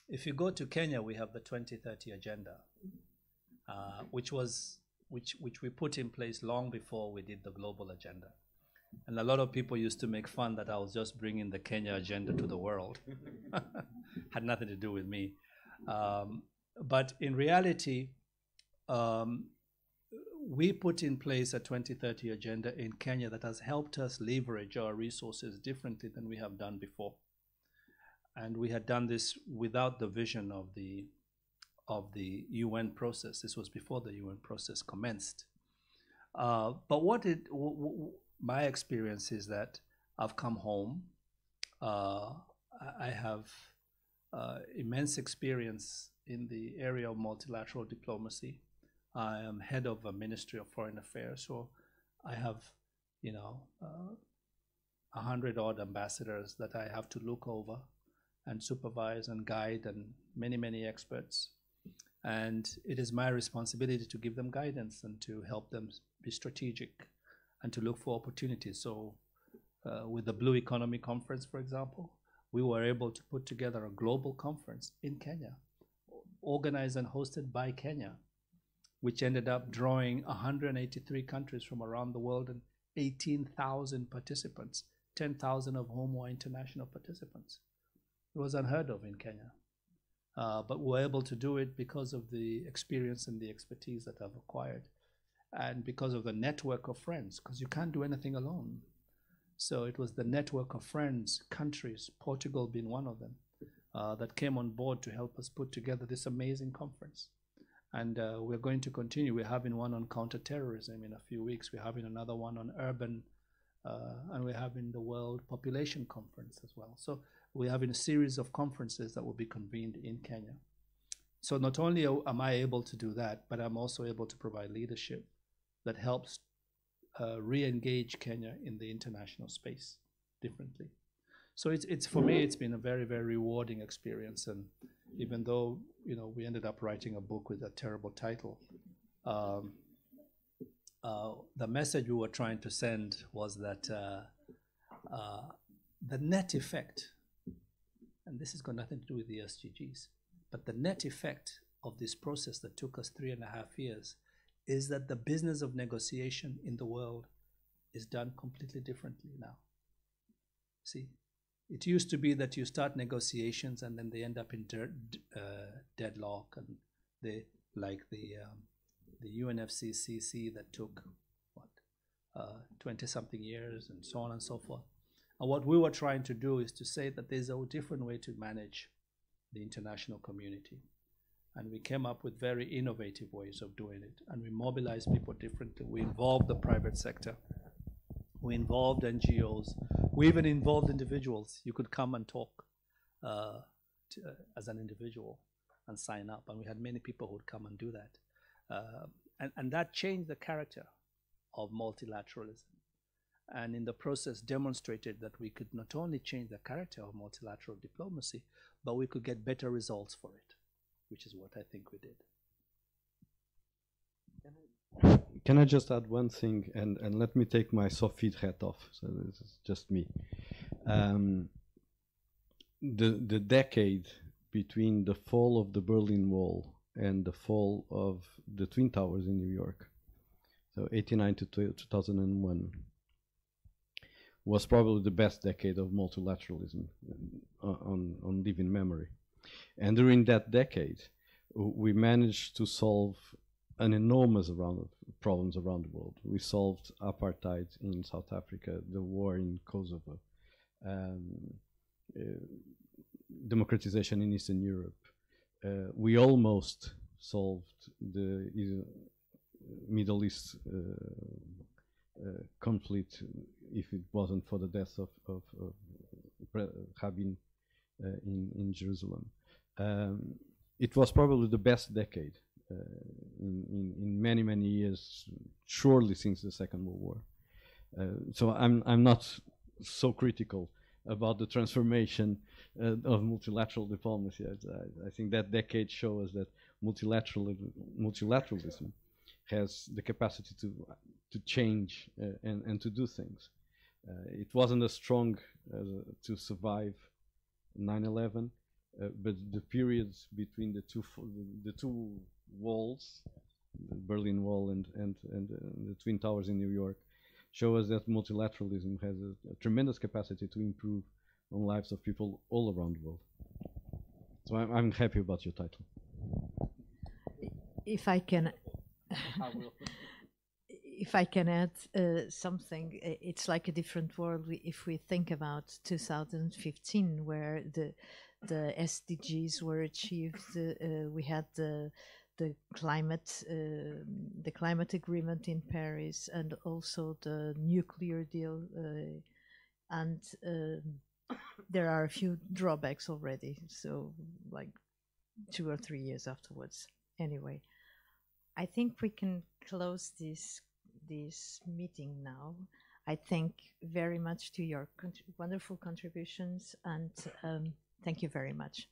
C: If you go to Kenya, we have the 2030 agenda, which we put in place long before we did the global agenda. And a lot of people used to make fun that I was just bringing the Kenya agenda to the world. Had nothing to do with me. But in reality, we put in place a 2030 agenda in Kenya that has helped us leverage our resources differently than we have done before. And we had done this without the vision of the UN process. This was before the UN process commenced. But my experience is that I've come home. I have immense experience in the area of multilateral diplomacy. I am head of a Ministry of Foreign Affairs, so I have, 100-odd ambassadors that I have to look over and supervise and guide, and many, many experts. And it is my responsibility to give them guidance and to help them be strategic and to look for opportunities. So with the Blue Economy Conference, for example, we were able to put together a global conference in Kenya, organized and hosted by Kenya, which ended up drawing 183 countries from around the world and 18,000 participants, 10,000 of whom were international participants. It was unheard of in Kenya. But we were able to do it because of the experience and the expertise that I've acquired, and because of the network of friends, because you can't do anything alone. So it was the network of friends, countries, Portugal being one of them, that came on board to help us put together this amazing conference. And we're going to continue. We're having one on counterterrorism in a few weeks. We're having another one on urban, and we're having the World Population Conference as well. So we're having a series of conferences that will be convened in Kenya. So not only am I able to do that, but I'm also able to provide leadership that helps re-engage Kenya in the international space differently. So it's for me, it's been a very, very rewarding experience. And even though we ended up writing a book with a terrible title, the message we were trying to send was that
E: the net effect, and this has got nothing to do with the SDGs, but the net effect of this process that took us 3.5 years is that the business of negotiation in the world is done completely differently now. See, it used to be that you start negotiations and then they end up in deadlock, and they, like the UNFCCC that took, 20-something years, and so on and so forth. And what we were trying to do is to say that there's a different way to manage the international community. And we came up with very innovative ways of doing it. And we mobilized people differently. We involved the private sector. We involved NGOs. We even involved individuals. You could come and talk as an individual and sign up. And we had many people who would come and do that. And that changed the character of multilateralism. And in the process demonstrated that we could not only change the character of multilateral diplomacy, but we could get better results for it, which is what I think we did.
D: Can I just add one thing, and let me take my Sophie hat off, so this is just me. The decade between the fall of the Berlin Wall and the fall of the Twin Towers in New York, so 89 to 2001, was probably the best decade of multilateralism on living memory. And during that decade, we managed to solve an enormous amount of problems around the world. We solved apartheid in South Africa, the war in Kosovo, democratization in Eastern Europe. We almost solved the Middle East conflict if it wasn't for the death of Rabin in Jerusalem. It was probably the best decade in many, many years, surely since the Second World War. So I'm not so critical about the transformation of multilateral diplomacy. I think that decade shows us that multilateralism has the capacity to change and to do things. It wasn't as strong to survive 9/11, but the periods between the two walls, the Berlin Wall and the Twin Towers in New York, show us that multilateralism has a tremendous capacity to improve on lives of people all around the world. So I'm happy about your title.
B: If I can, if I can add something, it's like a different world if we think about 2015, where the SDGs were achieved. We had the climate agreement in Paris, and also the nuclear deal, and there are a few drawbacks already. So, like 2 or 3 years afterwards. Anyway, I think we can close this meeting now. I thank very much to your wonderful contributions, and thank you very much.